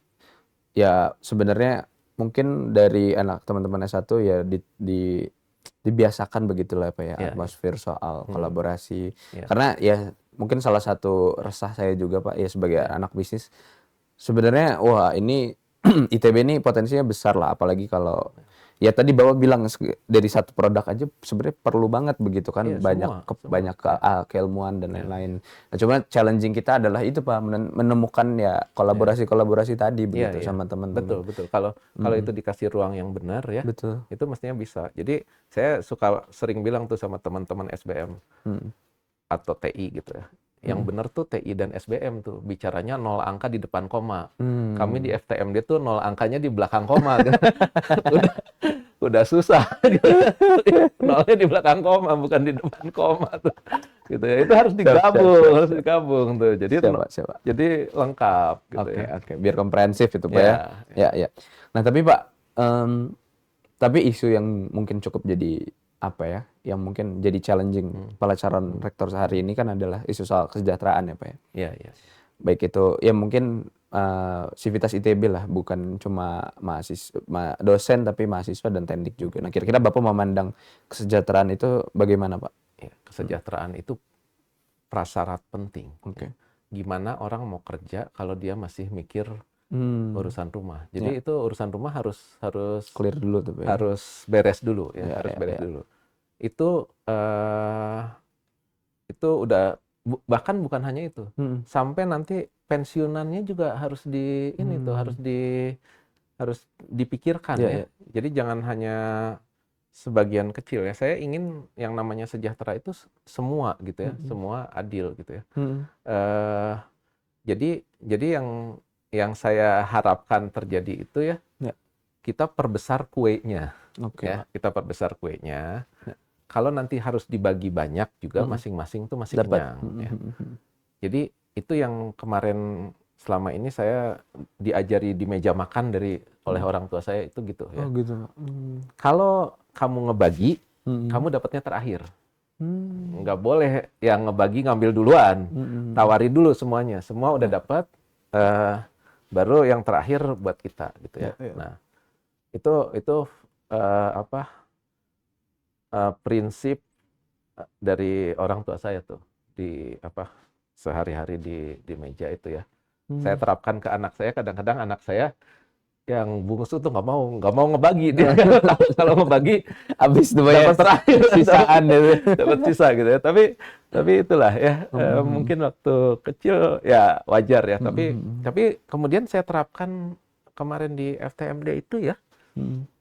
ya sebenarnya mungkin dari anak teman-teman S1 ya dibiasakan begitulah Pak ya, Ya, atmosfer soal kolaborasi. Ya. Karena ya mungkin salah satu resah saya juga Pak ya sebagai anak bisnis, sebenarnya wah ini ITB ini potensinya besar lah, apalagi kalau ya tadi Bapak bilang dari satu produk aja sebenarnya perlu banget begitu kan, Iya, banyak semua. keilmuan dan lain-lain. Nah, cuma challenging kita adalah itu Pak, menemukan ya kolaborasi-kolaborasi tadi begitu Iya. sama teman-teman. Betul. Kalau itu dikasih ruang yang benar ya, Betul. itu mestinya bisa. Jadi saya sering bilang tuh sama teman-teman SBM atau TI gitu ya. Yang benar tuh TI dan SBM tuh bicaranya 0 angka di depan koma. Kami di FTMD tuh 0 angkanya di belakang koma. udah susah gitu. Nolnya di belakang koma bukan di depan koma tuh. Gitu ya. Itu harus digabung tuh. Jadi Siapa. jadi lengkap gitu ya. Oke. Biar komprehensif itu Pak ya. Ya. Nah, tapi Pak, tapi isu yang mungkin cukup jadi apa ya, yang mungkin jadi challenging kepala calon rektor sehari ini kan adalah isu soal kesejahteraan ya Pak ya. Iya. Baik itu ya mungkin Sivitas ITB lah, bukan cuma dosen tapi mahasiswa dan teknik juga. Nah, kira-kira Bapak memandang kesejahteraan itu bagaimana Pak? Ya, kesejahteraan itu prasyarat penting. Oke. Gimana orang mau kerja kalau dia masih mikir urusan rumah. Jadi itu urusan rumah harus Clear dulu tuh Pak ya. harus beres dulu ya, harus beres dulu. Itu udah bahkan bukan hanya itu. Sampai nanti pensiunannya juga harus harus dipikirkan ya. Jadi jangan hanya sebagian kecil ya. Saya ingin yang namanya sejahtera itu semua gitu ya, semua adil gitu ya. Jadi yang saya harapkan terjadi itu ya, kita perbesar kuenya. Oke, ya, kita perbesar kuenya. kalau nanti harus dibagi banyak juga masing-masing tuh masih Dapat. kenyang. Ya. Jadi itu yang kemarin selama ini saya diajari di meja makan oleh orang tua saya itu gitu ya. Oh gitu Pak. Kalau kamu ngebagi, kamu dapatnya terakhir. Nggak boleh yang ngebagi ngambil duluan. Tawari dulu semuanya. Semua udah dapat, baru yang terakhir buat kita gitu ya. Nah, itu prinsip dari orang tua saya tuh di sehari-hari di meja itu ya. Saya terapkan ke anak saya. Kadang-kadang anak saya yang bungsu tuh nggak mau ngebagi dia. Kalau ngebagi Habis tuh Pak ya. dapat terakhir Sisaan itu. dapat sisa gitu ya. Tapi itulah ya, mungkin waktu kecil ya wajar ya. Tapi kemudian saya terapkan kemarin di FTMD itu ya.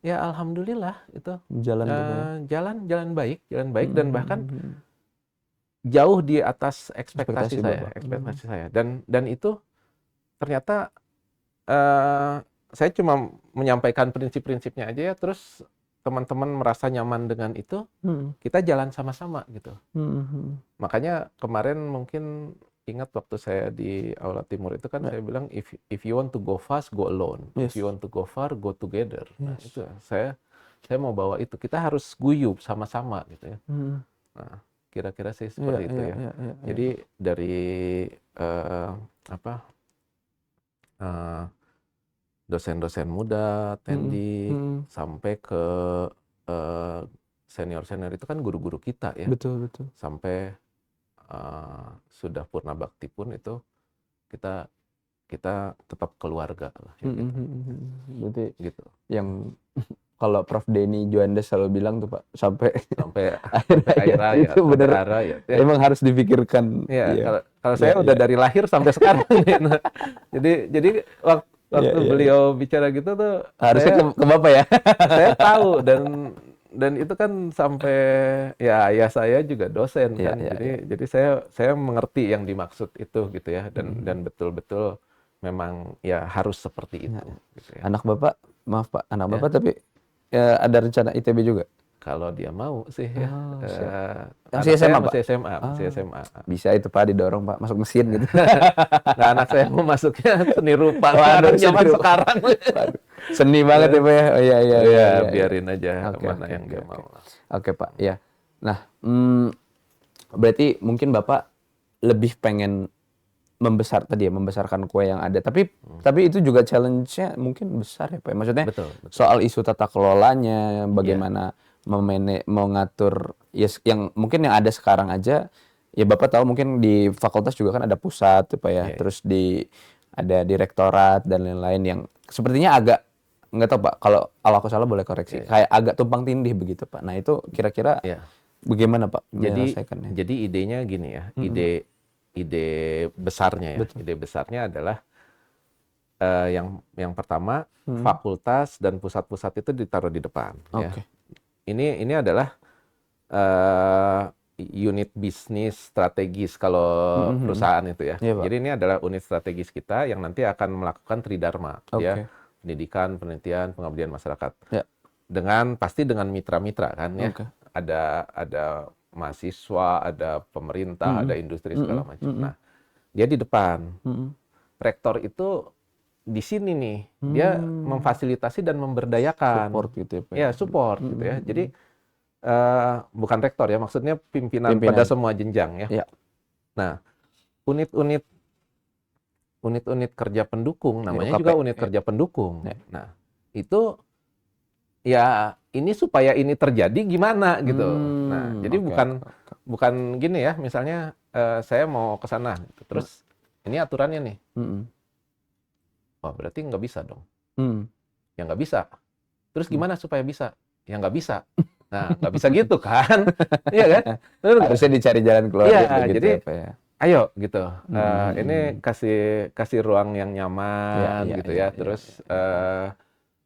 Ya alhamdulillah itu jalan baik dan bahkan jauh di atas ekspektasi saya. Dan itu ternyata saya cuma menyampaikan prinsip-prinsipnya aja ya, terus teman-teman merasa nyaman dengan itu, kita jalan sama-sama gitu. Makanya kemarin mungkin ingat waktu saya di Aula Timur itu kan saya bilang if you want to go fast, go alone. If you want to go far, go together. Nah, itu saya mau bawa itu. Kita harus guyup sama-sama gitu ya. Nah, kira-kira sih seperti itu ya. Jadi dari dosen-dosen muda, Tendi, sampai ke senior-senior itu kan guru-guru kita ya. Betul. Sampai sudah purna bakti pun itu kita tetap keluarga lah. Gitu. Berarti gitu. Yang kalau Prof. Denny Juanda selalu bilang tuh Pak, sampai akhir hayat, itu benar. Ya. Emang harus dipikirkan. Ya, kalau saya udah dari lahir sampai sekarang. Nah, jadi waktu beliau bicara gitu tuh harusnya ke Bapak ya. Saya tahu dan itu kan sampai ya ayah saya juga dosen kan. Jadi saya mengerti yang dimaksud itu gitu ya, dan betul-betul memang ya harus seperti itu gitu ya. Anak Bapak, maaf Pak, Bapak tapi ada rencana ITB juga? Kalau dia mau sih ya. Masih SMA, Pak? Masih SMA. Bisa itu Pak, didorong Pak, masuk mesin gitu. Nah, anak saya mau masuknya seni rupa. Waduh, zaman sekarang. Seni banget ya Pak ya? Oh iya. Biarin aja mana yang dia mau. Oke Pak, ya. Nah, berarti mungkin Bapak lebih pengen membesarkan kue yang ada. Tapi itu juga challenge-nya mungkin besar ya Pak. Maksudnya betul. Soal isu tata kelolanya, bagaimana mau ngatur yang mungkin yang ada sekarang aja. Ya Bapak tahu mungkin di fakultas juga kan ada pusat Pak ya. Terus ada direktorat dan lain-lain yang sepertinya agak nggak tahu Pak. Kalau aku salah boleh koreksi. Kayak agak tumpang tindih begitu Pak. Nah itu kira-kira bagaimana Pak menyelesaikannya? Jadi idenya gini ya. Ide besarnya ya. Betul. Ide besarnya adalah yang pertama fakultas dan pusat-pusat itu ditaruh di depan. Ya. Ini adalah unit bisnis strategis kalau perusahaan itu ya. Jadi ini adalah unit strategis kita yang nanti akan melakukan tridharma, ya, pendidikan, penelitian, pengabdian masyarakat. Pasti dengan mitra-mitra kan ya. Ada mahasiswa, ada pemerintah, ada industri segala macam. Nah, dia di depan. Rektor itu di sini nih, dia memfasilitasi dan memberdayakan. Support gitu ya Pak. Ya, support gitu ya. Jadi bukan rektor ya, maksudnya pimpinan pada semua jenjang ya. Nah, unit-unit kerja pendukung, namanya juga unit kerja pendukung. Nah, itu ya ini supaya ini terjadi gimana gitu. Nah, jadi bukan gini ya, misalnya saya mau ke sana, terus ini aturannya nih. Wah, berarti nggak bisa dong. Ya nggak bisa. Terus gimana supaya bisa? Ya nggak bisa. Nah, nggak bisa gitu kan? Iya kan? Harusnya dicari jalan keluar. Iya, jadi ayo gitu. Ini kasih ruang yang nyaman gitu ya. Terus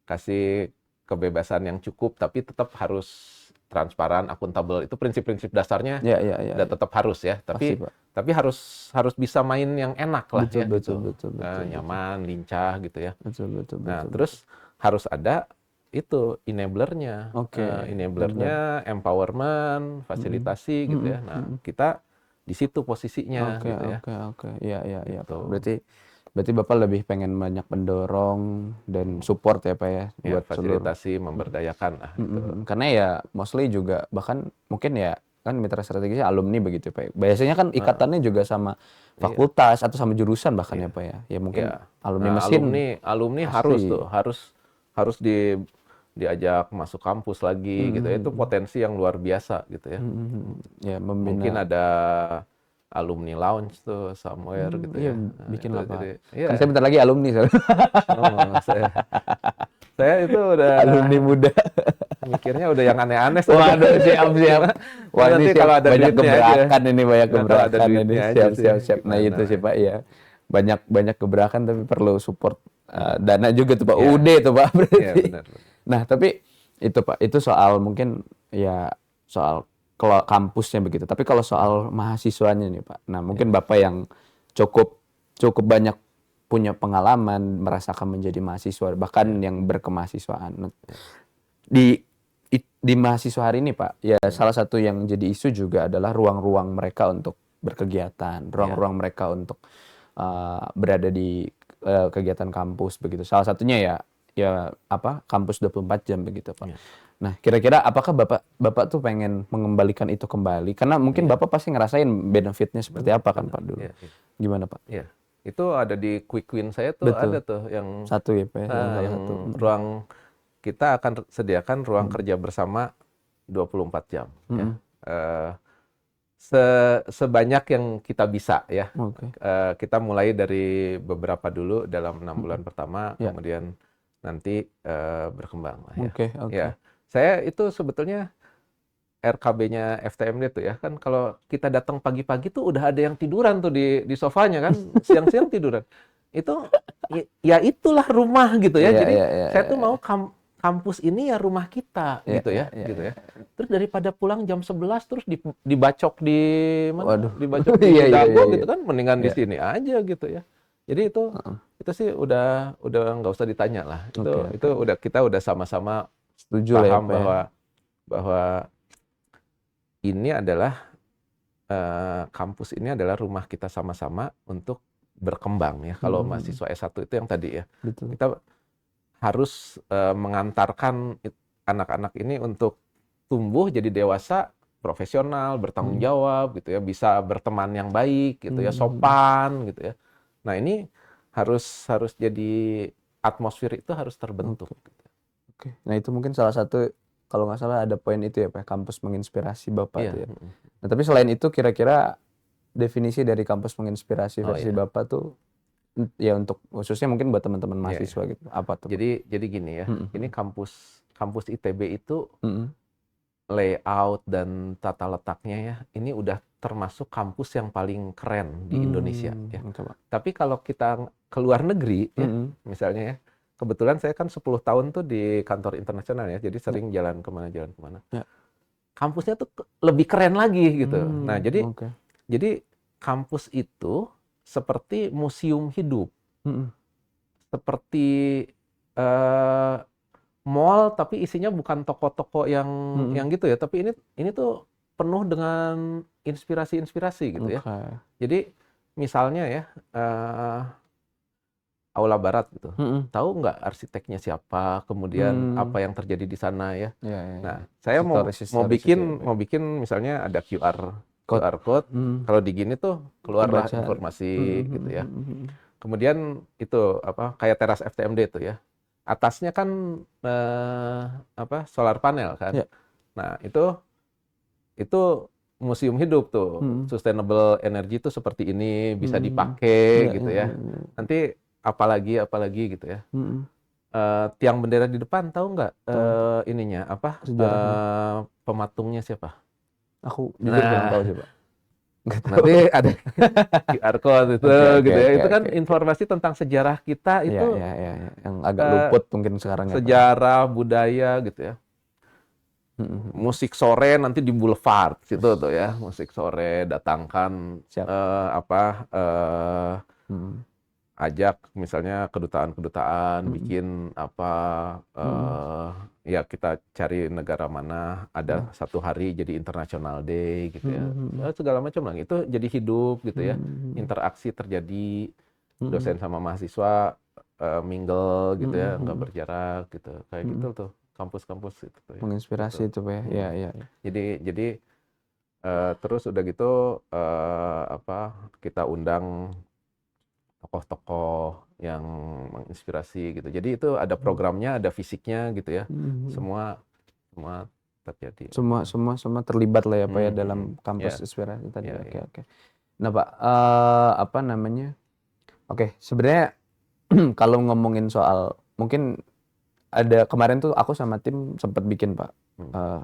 kasih kebebasan yang cukup, tapi tetap harus transparan, akuntabel. Itu prinsip-prinsip dasarnya. Udah tetap harus ya. Tapi harus bisa main yang enak lah. Betul. Nyaman, lincah gitu ya. Betul. Nah, terus harus ada itu enabler-nya. Oke. Enabler-nya, empowerment, fasilitasi gitu ya. Nah, kita di situ posisinya Oke, gitu ya. oke. Iya, Gitu. Berarti Bapak lebih pengen banyak mendorong dan support ya Pak ya Ya, buat seluruh. fasilitasi, memberdayakan lah gitu. Karena ya mostly juga bahkan mungkin ya kan mitra strategisnya alumni begitu Pak. Biasanya kan ikatannya juga sama fakultas atau sama jurusan bahkan ya Pak ya. Ya mungkin Ya. alumni Nah, mesin alumni harus pasti. tuh, harus diajak masuk kampus lagi gitu ya. Itu potensi yang luar biasa gitu ya. Ya Mungkin membina. ada alumni lounge tuh somewhere gitu Iya ya. Nah, bikin itu lah Pak. jadi Kan saya bentar lagi alumni soalnya. oh, saya itu udah Alumni muda. mikirnya udah yang aneh-aneh Waduh, siap. Wah, ini nanti siap. kalau ada Banyak duitnya aja. gebrakan ini, banyak Nah, kalau ada gebrakan ini. duitnya aja sih Siap. Nah, itu gimana. sih, Pak, ya. Banyak gebrakan tapi perlu support dana juga tuh, Pak. Iya. UD tuh, Pak, Iya, berarti. benar. Nah, tapi itu, Pak, itu soal mungkin ya soal kalau kampusnya begitu. Tapi kalau soal mahasiswanya nih, Pak. Nah, mungkin Bapak yang cukup banyak punya pengalaman merasakan menjadi mahasiswa, bahkan yang berkemahasiswaan. Nah, di mahasiswa hari ini Pak, ya salah satu yang jadi isu juga adalah ruang-ruang mereka untuk berkegiatan, ruang-ruang mereka untuk berada di kegiatan kampus begitu. Salah satunya ya apa kampus 24 jam begitu Pak. Nah, kira-kira apakah Bapak tuh pengen mengembalikan itu kembali? Karena mungkin Bapak pasti ngerasain benefitnya seperti apa kan Pak dulu. Gimana Pak? Iya. Itu ada di quick win saya tuh, Betul. ada tuh yang Satu ya Pak, yang ruang kita akan sediakan ruang kerja bersama 24 jam ya. Sebanyak yang kita bisa ya. Kita mulai dari beberapa dulu dalam 6 bulan pertama, kemudian nanti berkembang lah ya. Ya, saya itu sebetulnya RKB-nya FTMD tuh ya, kan kalau kita datang pagi-pagi tuh udah ada yang tiduran tuh di sofanya kan, siang-siang tiduran. Itu ya itulah rumah gitu ya. Jadi saya tuh mau kampus ini ya rumah kita gitu ya. Terus daripada pulang jam 11 terus dibacok di mana? Waduh. Dibacok di Dago gitu kan, mendingan di sini aja gitu ya. Jadi itu sih udah nggak usah ditanya lah. Itu udah kita udah sama-sama setuju paham lah ya, bahwa ini adalah kampus ini adalah rumah kita sama-sama untuk berkembang ya. Kalau mahasiswa S1 itu yang tadi ya. Betul. Kita harus mengantarkan anak-anak ini untuk tumbuh jadi dewasa, profesional, bertanggung jawab gitu ya, bisa berteman yang baik gitu ya, sopan gitu ya. Nah, ini harus jadi atmosfer itu harus terbentuk. Oke. Nah, itu mungkin salah satu kalau nggak salah ada poin itu ya Pak, kampus menginspirasi Bapak tuh ya. Nah, tapi selain itu kira-kira definisi dari kampus menginspirasi versi Bapak tuh ya untuk khususnya mungkin buat teman-teman mahasiswa gitu. Apa tuh? Jadi gini ya. Ini kampus ITB itu layout dan tata letaknya ya, ini udah termasuk kampus yang paling keren di Indonesia ya. Tapi kalau kita ke luar negeri ya, misalnya ya, kebetulan saya kan 10 tahun tuh di kantor internasional ya, jadi sering jalan kemana. Kampusnya tuh lebih keren lagi gitu. Nah, jadi kampus itu seperti museum hidup, seperti mall tapi isinya bukan toko-toko yang gitu ya, tapi ini tuh penuh dengan inspirasi gitu ya. Jadi misalnya ya Aula Barat gitu, tahu nggak arsiteknya siapa, kemudian apa yang terjadi di sana ya. Nah, saya mau bikin misalnya ada QR code, kalau di gini tuh keluarlah informasi gitu ya. Kemudian itu apa kayak teras FTMD itu ya. Atasnya kan solar panel kan. Nah, itu museum hidup tuh. Sustainable energy itu seperti ini bisa dipakai gitu ya. Nanti apalagi gitu ya. Tiang bendera di depan tahu nggak ininya apa? Pematungnya siapa? Aku jujur kurang tahu sih Pak. Nanti ada QR code itu gitu ya. Itu kan informasi tentang sejarah kita itu yang agak luput mungkin sekarang ya. Sejarah, budaya gitu ya. Musik sore nanti di Boulevard situ tuh ya. Musik sore datangkan ajak misalnya kedutaan-kedutaan bikin apa ya kita cari negara mana ada satu hari jadi International Day gitu ya. Segala macam lah itu jadi hidup gitu ya. Interaksi terjadi dosen sama mahasiswa mingle gitu ya, nggak berjarak gitu. Kayak gitu tuh kampus-kampus itu tuh ya. Menginspirasi itu Pak ya. Ya. Jadi terus udah gitu apa kita undang tokoh-tokoh yang menginspirasi gitu. Jadi itu ada programnya, ada fisiknya gitu ya. Semua terjadi. Semua terlibat lah ya Pak ya dalam kampus inspirasi tadi. Oke. Nah Pak, apa namanya? Oke, sebenarnya kalau ngomongin soal mungkin ada kemarin tuh aku sama tim sempat bikin Pak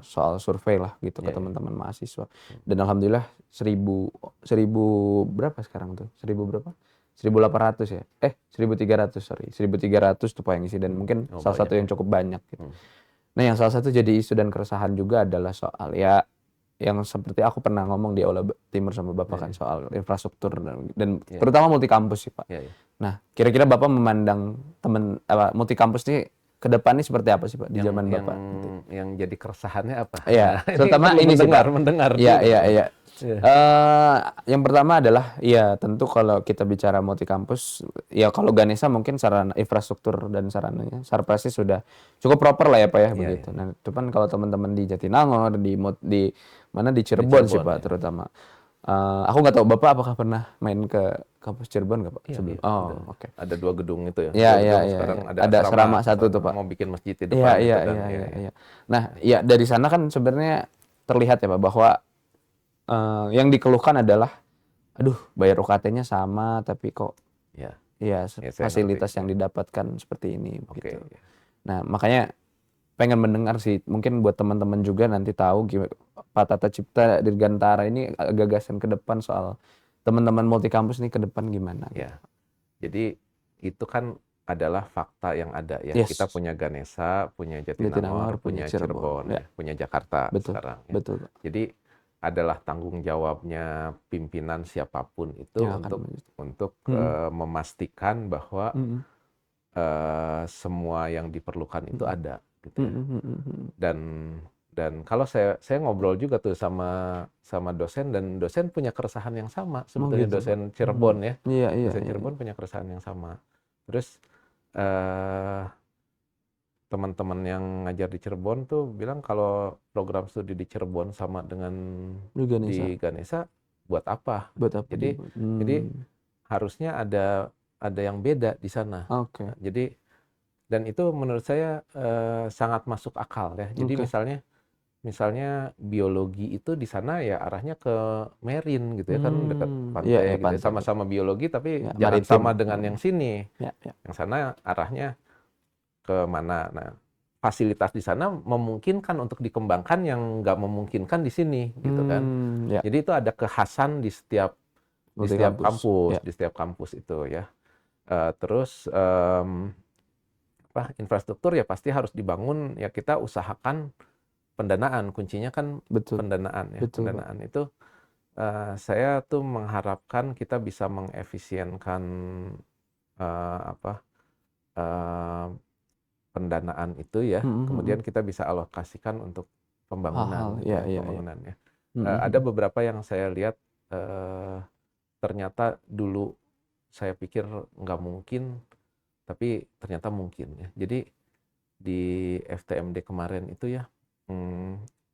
soal survei lah gitu ke teman-teman mahasiswa. Dan alhamdulillah 1000 berapa sekarang tuh? 1000 berapa? 1.800 ya? 1.300 sorry. 1.300 tuh Pak yang isi dan mungkin salah satu yang cukup banyak gitu. Nah yang salah satu jadi isu dan keresahan juga adalah soal ya yang seperti aku pernah ngomong di Aula Timur sama Bapak kan soal infrastruktur dan terutama multi kampus sih Pak. Nah kira-kira Bapak memandang multi kampus ini ke depan ini seperti apa sih Pak di zaman Bapak? Yang jadi keresahannya apa? Iya, terutama ini sih Pak. Mendengar. Iya. Yang pertama adalah ya tentu kalau kita bicara multi kampus ya kalau Ganesha mungkin sarana infrastruktur dan sarananya Sarprasnya sudah cukup proper lah ya Pak ya begitu. Nah, itu kan kalau teman-teman di Jatinangor di mana di Cirebon sih Pak terutama. Aku nggak tahu Bapak apakah pernah main ke kampus Cirebon nggak Pak? Sebelum. Oke. Ada 2 gedung itu ya. Iya. Sekarang ada asrama satu tuh Pak. Mau bikin masjid di depan. Iya. Nah, ya dari sana kan sebenarnya terlihat ya Pak bahwa yang dikeluhkan adalah, aduh bayar UKT-nya sama tapi kok fasilitas yang didapatkan seperti ini. Oke. Gitu. Nah makanya pengen mendengar sih, mungkin buat teman-teman juga nanti tahu Pak Tata Cipta Dirgantara ini gagasan ke depan soal teman-teman multi kampus ini ke depan gimana? Ya, jadi itu kan adalah fakta yang ada ya. Kita punya Ganesha, punya Jatinangor, punya Cirebon, punya Jakarta sekarang. Ya. Betul. Jadi adalah tanggung jawabnya pimpinan siapapun itu untuk memastikan bahwa semua yang diperlukan itu ada gitu ya. Dan kalau saya ngobrol juga tuh sama dosen dan dosen punya keresahan yang sama sebetulnya dosen Cirebon ya. Dosen Cirebon punya keresahan yang sama. Terus teman-teman yang ngajar di Cirebon tuh bilang kalau program studi di Cirebon sama dengan di Ganesha buat apa? Jadi harusnya ada yang beda di sana. Jadi dan itu menurut saya sangat masuk akal ya. Jadi misalnya biologi itu di sana ya arahnya ke marine gitu ya kan dekat pantai gitu. Sama-sama biologi tapi jangan sama dengan yang sini. Yang sana arahnya ke mana. Nah, fasilitas di sana memungkinkan untuk dikembangkan yang nggak memungkinkan di sini, gitu kan. Jadi itu ada kekhasan di setiap kampus itu ya. Terus infrastruktur ya pasti harus dibangun ya kita usahakan pendanaan, kuncinya kan pendanaan ya. Pendanaan itu saya tuh mengharapkan kita bisa mengefisienkan pendanaan itu ya, kemudian kita bisa alokasikan untuk pembangunan. Ada beberapa yang saya lihat ternyata dulu saya pikir nggak mungkin, tapi ternyata mungkin ya. Jadi di FTMD kemarin itu ya,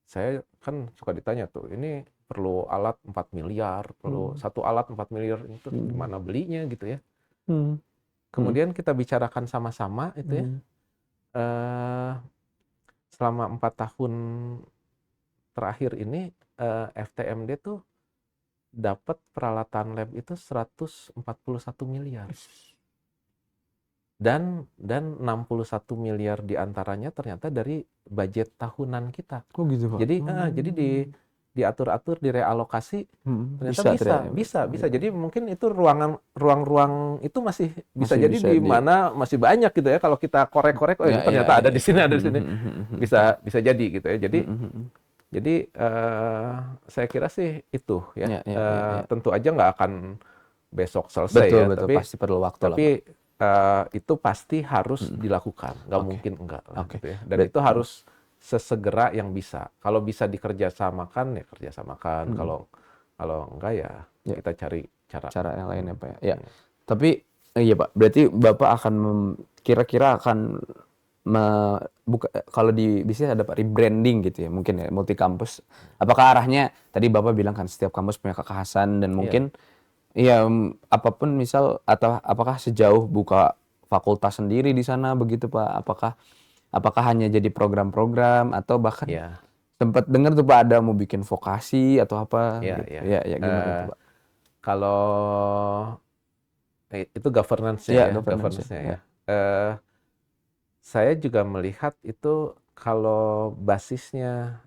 saya kan suka ditanya tuh, ini perlu alat 4 miliar, perlu satu alat 4 miliar itu gimana belinya gitu ya. Kemudian kita bicarakan sama-sama itu ya. Selama 4 tahun terakhir ini FTMD tuh dapat peralatan lab itu 141 miliar. Dan 61 miliar diantaranya ternyata dari budget tahunan kita. Oh gitu Pak. Jadi diatur-atur, direalokasi, ternyata bisa. Jadi mungkin itu ruang-ruang itu masih bisa jadi di mana masih banyak gitu ya kalau kita korek-korek ternyata ada di sini bisa jadi gitu ya. Jadi saya kira sih itu ya. Tentu aja nggak akan besok selesai Betul, ya, betul. tapi Pasti perlu waktu lah, Pak. itu pasti harus dilakukan, nggak Oke. mungkin enggak lah Oke. gitu ya. Dan itu harus sesegera yang bisa. Kalau bisa dikerjasamakan ya kerjasamakan. Kalau kalau enggak ya Ya. kita cari cara. Cara yang lain ya, Pak ya. Ya. Tapi iya, Pak. Berarti Bapak akan kira-kira akan kalau di bisnis ada Pak rebranding gitu ya, mungkin ya, multi kampus. Apakah arahnya tadi Bapak bilang kan setiap kampus punya kekhasan dan mungkin iya, apapun misal atau apakah sejauh buka fakultas sendiri di sana begitu Pak? Apakah hanya jadi program-program atau bahkan Ya, sempat dengar tuh Pak ada mau bikin vokasi atau apa ya, gitu. ya. Ya gimana tuh Pak? Kalau itu governance-nya Iya, ya, governance governance-nya ya. ya. Eh, saya juga melihat itu kalau basisnya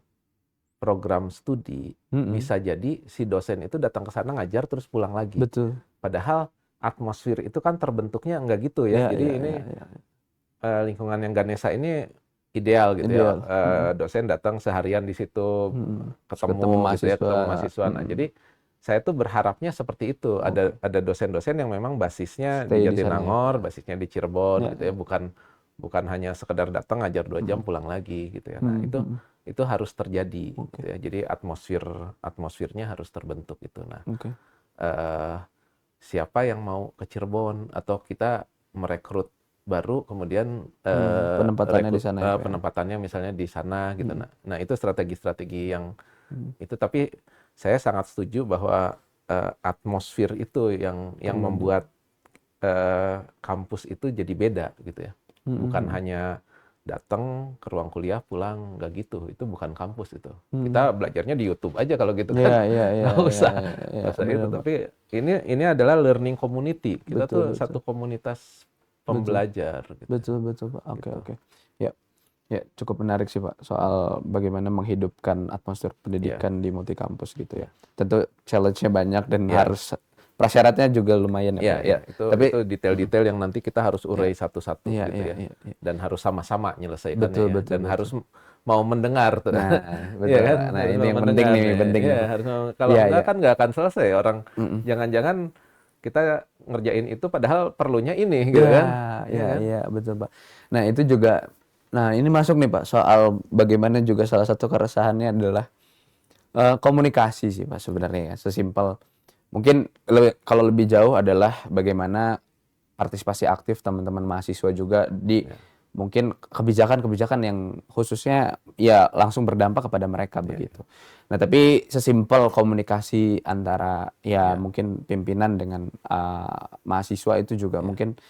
program studi, bisa jadi si dosen itu datang ke sana ngajar terus pulang lagi. Betul. Padahal atmosfer itu kan terbentuknya enggak gitu ya. Iya, Jadi iya, ini iya, iya. lingkungan yang Ganesha ini ideal gitu ya. Ideal. Dosen datang seharian di situ, Terus ketemu ketemu gitu ya, mahasiswa. ketemu mahasiswa. Nah, jadi saya tuh berharapnya seperti itu. Ada dosen-dosen yang memang basisnya di Stay di sana ya. Jatinangor, basisnya di Cirebon Ya, gitu ya, bukan hanya sekedar datang ngajar 2 jam pulang lagi gitu ya. Nah, itu harus terjadi gitu ya. Jadi atmosfernya harus terbentuk itu. Nah, Oke. siapa yang mau ke Cirebon atau kita merekrut baru kemudian Penempatannya di sana ya, Pak ya? penempatannya misalnya di sana gitu. Nah, itu strategi-strategi yang itu, tapi saya sangat setuju bahwa atmosfer itu yang membuat kampus itu jadi beda gitu ya. Bukan hanya datang ke ruang kuliah pulang, nggak gitu. Itu bukan kampus itu. Kita belajarnya di YouTube aja kalau gitu kan. Iya, Nggak usah iya, itu. benar, Pak. Tapi ini adalah learning community. Kita tuh Betul. satu komunitas pembelajar gitu. Betul, Pak. Oke. Ya, cukup menarik sih Pak soal bagaimana menghidupkan atmosfer pendidikan di multi kampus gitu ya. Tentu challenge-nya banyak dan harus prasyaratnya juga lumayan ya Pak. Iya, Tapi itu detail-detail yang nanti kita harus urai satu-satu Iya, gitu ya. iya. Dan harus sama-sama menyelesaikannya ya. Dan Betul. harus mau mendengar tuh. Nah, betul. Iya kan? Nah, Harus ini mau yang mendengar penting nih, nih. penting Iya, nih. harus kalau Iya, enggak iya. kan nggak akan selesai. Orang jangan-jangan kita ngerjain itu padahal perlunya ini gitu kan. Iya, betul Pak. Nah, itu juga ini masuk nih Pak soal bagaimana juga salah satu keresahannya adalah komunikasi sih Pak sebenarnya ya. Sesimpel mungkin kalau lebih jauh adalah bagaimana partisipasi aktif teman-teman mahasiswa juga di mungkin kebijakan-kebijakan yang khususnya ya langsung berdampak kepada mereka begitu. Nah, tapi sesimpel komunikasi antara mungkin pimpinan dengan mahasiswa itu juga mungkin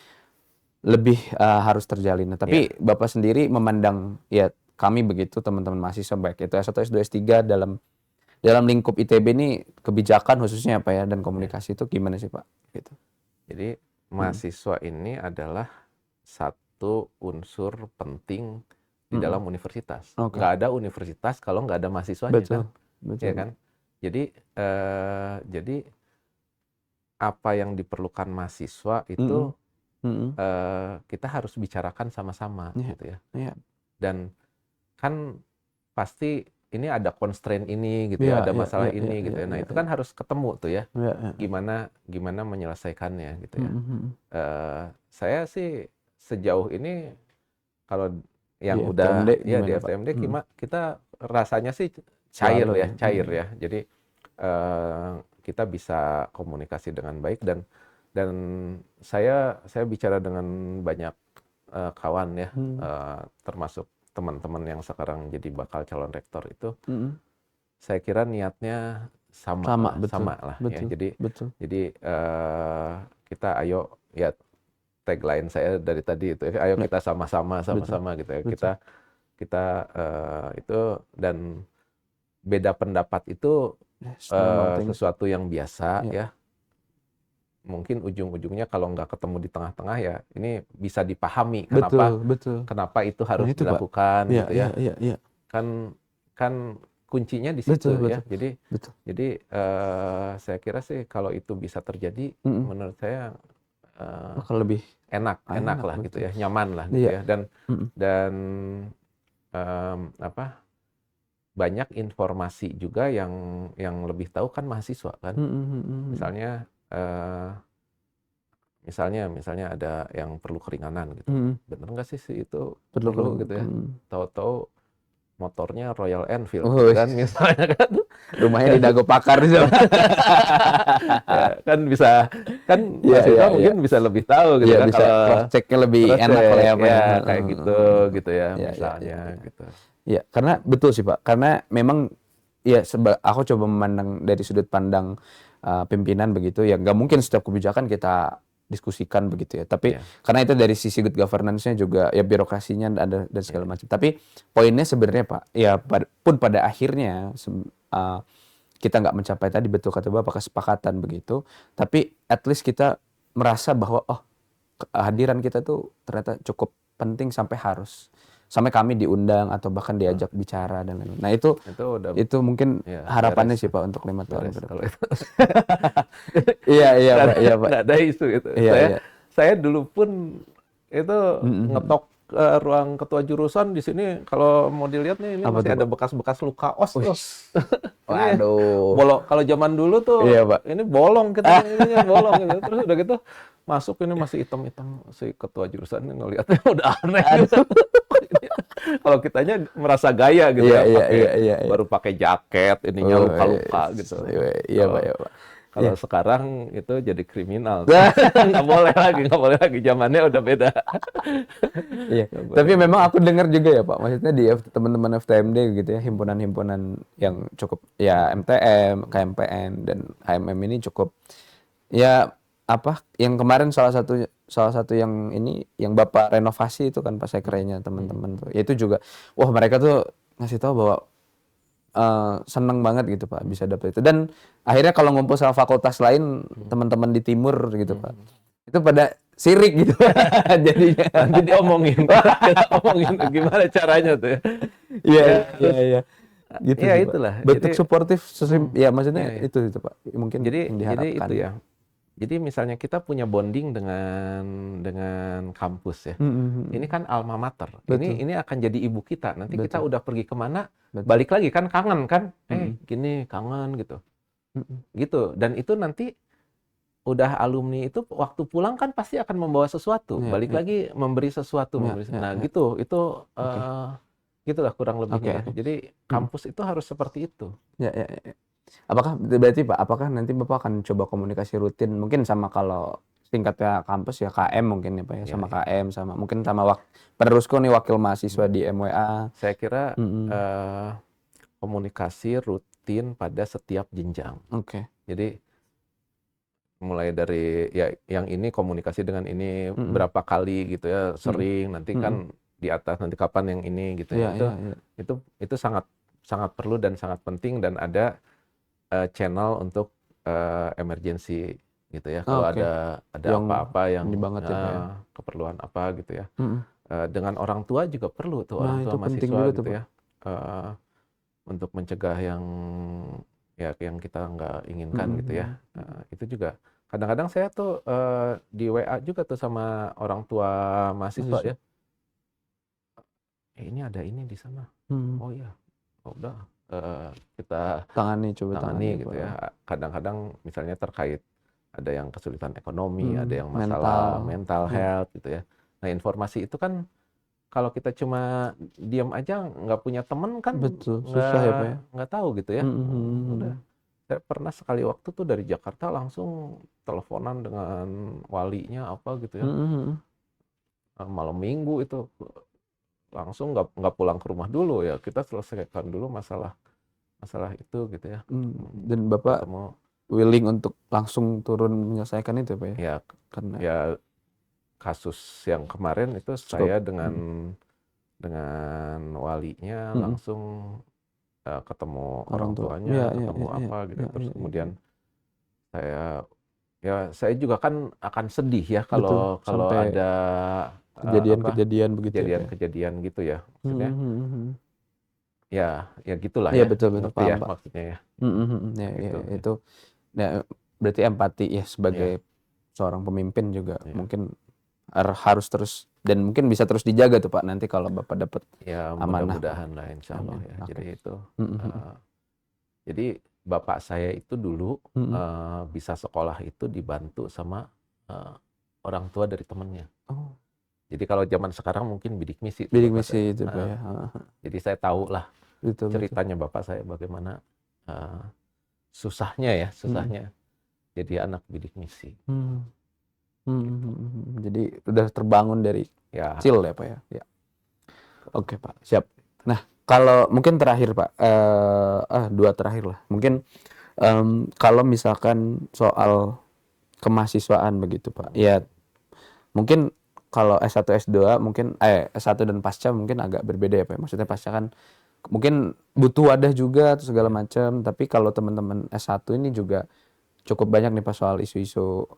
lebih harus terjalin. Nah, tapi Bapak sendiri memandang ya kami begitu teman-teman mahasiswa baik itu S1, S2, S3 dalam lingkup ITB ini kebijakan khususnya apa ya dan komunikasi itu gimana sih Pak? Gitu. Jadi mahasiswa ini adalah satu unsur penting di dalam universitas. Oke. Nggak ada universitas kalau nggak ada mahasiswanya kan, Betul. ya kan? Jadi apa yang diperlukan mahasiswa itu kita harus bicarakan sama-sama gitu ya. Dan kan pasti ini ada constraint ini gitu ya, ada masalah ini gitu ya. Nah, itu kan harus ketemu tuh ya. Gimana menyelesaikannya gitu ya. Saya sih sejauh ini kalau yang Di udah FTMD ya di gimana, Pak? FTMD kita rasanya sih cair Selalu ya, cair ya. Jadi kita bisa komunikasi dengan baik dan saya bicara dengan banyak kawan ya, termasuk teman-teman yang sekarang jadi bakal calon rektor itu, saya kira niatnya sama lah ya. Jadi kita ayo ya, tagline saya dari tadi itu, ayo kita sama-sama gitu ya. Kita itu, dan beda pendapat itu sesuatu yang biasa ya. Mungkin ujung-ujungnya kalau nggak ketemu di tengah-tengah ya ini bisa dipahami kenapa itu harus dilakukan gitu ya. Kan kuncinya di situ ya. Jadi saya kira sih kalau itu bisa terjadi, menurut saya bakal lebih enak lah gitu ya, nyaman lah gitu ya. Dan banyak informasi juga yang lebih tahu kan mahasiswa kan. Misalnya misalnya ada yang perlu keringanan gitu. Bener nggak sih itu Perlu. gitu ya? Tahu-tahu motornya Royal Enfield Oh, gitu kan misalnya kan. rumahnya di Dago Pakar sih. Ya, kan bisa kan Iya, mahasiswa iya, iya. mungkin bisa lebih tahu gitu Iya, kan bisa kalau cross check-nya lebih cross enak lah ya, check Pak ya. ya kayak gitu ya Iya, iya, misalnya iya. gitu. Iya, karena betul sih Pak. Karena memang ya aku coba memandang dari sudut pandang pimpinan begitu ya. Nggak mungkin setiap kebijakan kita diskusikan begitu ya. Tapi Iya. karena itu dari sisi good governance-nya juga ya birokrasinya ada dan segala macam. Tapi poinnya sebenarnya Pak, ya pun pada akhirnya kita nggak mencapai tadi betul kata Bapak kesepakatan begitu. Tapi at least kita merasa bahwa kehadiran kita tuh ternyata cukup penting sampai kami diundang atau bahkan diajak bicara dan lain-lain. Nah udah itu mungkin ya, harapannya beres, sih Pak untuk 5 tahun beres ke kalau depan. itu. Iya Pak, iya Pak. Nggak ada isu itu. Iya, iya. Saya dulu pun itu ngetok ruang ketua jurusan di sini kalau mau dilihat nih ini Apa masih tuh, ada Pak? bekas-bekas luka os tuh. Ini Waduh. bolong. Kalau zaman dulu tuh Iya, Pak. ini bolong kita ininya bolong gitu. Terus udah gitu masuk ini masih hitam-hitam, si ketua jurusan ini ngeliatnya udah aneh gitu. Kalau kitanya merasa gaya gitu Iya, ya, iya, pakai iya. baru pakai jaket, ininya luka-luka gitu. Iya Pak, iya Pak. Kalau sekarang itu jadi kriminal. Nggak boleh lagi, zamannya udah beda. Iya. Tapi memang aku dengar juga ya Pak, maksudnya di teman-teman FTMD gitu ya, himpunan-himpunan yang cukup ya MTM, KMPN dan HMM ini cukup ya yang kemarin salah satu yang ini yang Bapak renovasi itu kan pas sekrenya teman-teman tuh. Ya itu juga wah mereka tuh ngasih tahu bahwa seneng banget gitu Pak bisa dapet itu. Dan akhirnya kalau ngumpul sama fakultas lain teman-teman di timur gitu Pak. Itu pada sirik gitu jadinya. Nanti diomongin, omongin gimana caranya tuh ya. Iya. Gitu Ya sih, Pak. itulah. Bentuk Jadi suportif ya maksudnya iya. itu Pak. Mungkin Jadi yang diharapkan. itu ya. Jadi misalnya kita punya bonding dengan kampus ya. Ini kan alma mater. Betul. Ini akan jadi ibu kita. Nanti kita Betul. udah pergi kemana, Betul. balik lagi kan kangen kan. Gini kangen gitu. Gitu. Dan itu nanti udah alumni itu waktu pulang kan pasti akan membawa sesuatu. Balik lagi memberi sesuatu. Nah gitu. Itu gitulah kurang lebihnya. Jadi kampus itu harus seperti itu. Ya. Berarti Pak, apakah nanti Bapak akan coba komunikasi rutin mungkin sama kalau tingkatnya kampus ya KM mungkin ya Pak ya, sama KM sama mungkin sama penerusku nih wakil mahasiswa di MWA. Saya kira komunikasi rutin pada setiap jenjang. Jadi mulai dari ya yang ini komunikasi dengan ini berapa kali gitu ya, sering nanti kan di atas nanti kapan yang ini gitu ya. Itu sangat perlu dan sangat penting dan ada channel untuk emergency gitu ya. Kalau ada apa-apa yang keperluan apa gitu ya. Dengan orang tua juga perlu tuh, orang tua mahasiswa gitu ya. Untuk mencegah yang kita nggak inginkan gitu ya. Itu juga kadang-kadang saya tuh di WA juga tuh sama orang tua mahasiswa ya. Ini ada ini di sana. Oh iya. Oh, udah kita tangani gitu ya. Kadang-kadang misalnya terkait ada yang kesulitan ekonomi, ada yang masalah mental health gitu ya. Nah, informasi itu kan kalau kita cuma diam aja nggak punya teman kan susah ya Pak ya. Nggak tahu gitu ya. Udah. Saya pernah sekali waktu tuh dari Jakarta langsung teleponan dengan walinya apa gitu ya. Malam minggu itu langsung nggak pulang ke rumah dulu ya, kita selesaikan dulu masalah itu gitu ya. Dan Bapak willing untuk langsung turun menyelesaikan itu Pak ya? Ya karena ya kasus yang kemarin itu saya dengan walinya langsung ketemu orang tuanya, ketemu apa gitu. Terus kemudian saya juga kan akan sedih ya kalau ada kejadian begitu kejadian gitu ya maksudnya. Ya gitulah ya. Ya. Betul Ngerti ya Pak. Maksudnya ya. Gitu. Itu berarti empati ya sebagai seorang pemimpin juga mungkin harus terus dan mungkin bisa terus dijaga tuh Pak nanti kalau Bapak dapat amanah. Mudah-mudahan lah insya Allah ya. Jadi itu jadi bapak saya itu dulu bisa sekolah itu dibantu sama orang tua dari temennya. Oh, Jadi kalau zaman sekarang mungkin bidik misi. bidik bapak misi saya. itu Pak ya. Jadi saya tahu lah Betul, betul. ceritanya bapak saya bagaimana susahnya jadi anak bidik misi. Jadi udah terbangun dari Ya, kecil ya Pak ya. Ya. Oke Pak, siap. Nah, kalau mungkin terakhir Pak, dua terakhir lah. Mungkin kalau misalkan soal kemahasiswaan begitu Pak, ya mungkin kalau S1 S2 mungkin S1 dan pasca mungkin agak berbeda ya Pak. Maksudnya pasca kan mungkin butuh wadah juga atau segala macam, tapi kalau teman-teman S1 ini juga cukup banyak nih Pak soal isu-isu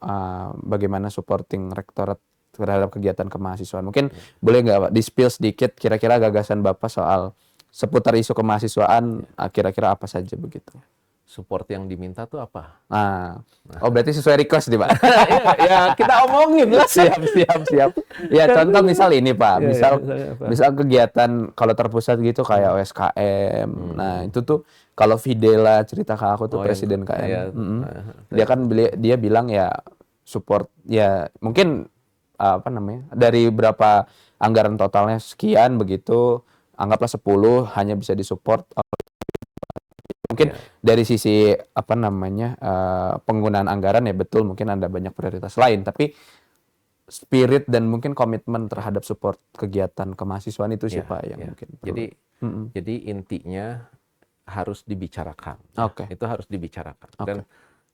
bagaimana supporting rektorat terhadap kegiatan kemahasiswaan. Mungkin boleh nggak Pak di-spill sedikit kira-kira gagasan Bapak soal seputar isu kemahasiswaan kira-kira apa saja begitu. support yang diminta tuh apa? Oh berarti sesuai request nih Pak. ya kita omongin lah. Siap. Ya contoh misal ini Pak, misal kegiatan kalau terpusat gitu kayak OSKM. Nah itu tuh kalau Videla cerita ke aku tuh presiden KM. Dia kan dia bilang ya support ya mungkin apa namanya dari berapa anggaran totalnya sekian begitu, anggaplah 10 hanya bisa disupport. Mungkin dari sisi apa namanya penggunaan anggaran ya betul mungkin Anda banyak prioritas lain, tapi spirit dan mungkin komitmen terhadap support kegiatan kemahasiswaan itu sih Pak yang mungkin perlu. Jadi intinya harus dibicarakan. Oke. Itu harus dibicarakan.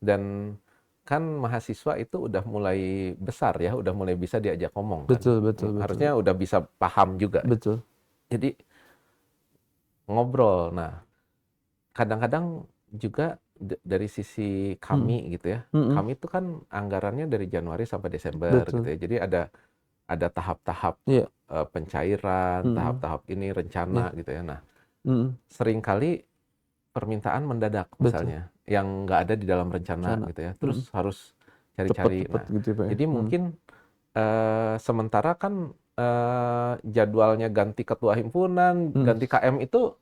Dan kan mahasiswa itu udah mulai besar ya, udah mulai bisa diajak ngomong. Betul. Harusnya udah bisa paham juga. Betul. Jadi ngobrol. Nah, kadang-kadang juga dari sisi kami gitu ya. Kami itu kan anggarannya dari Januari sampai Desember gitu ya. Jadi ada tahap-tahap pencairan, tahap-tahap ini rencana gitu ya. Nah, seringkali permintaan mendadak misalnya yang nggak ada di dalam rencana gitu ya. Terus harus cari-cari. Cepet gitu ya, Pak ya. Jadi mungkin sementara kan jadwalnya ganti ketua himpunan, ganti KM itu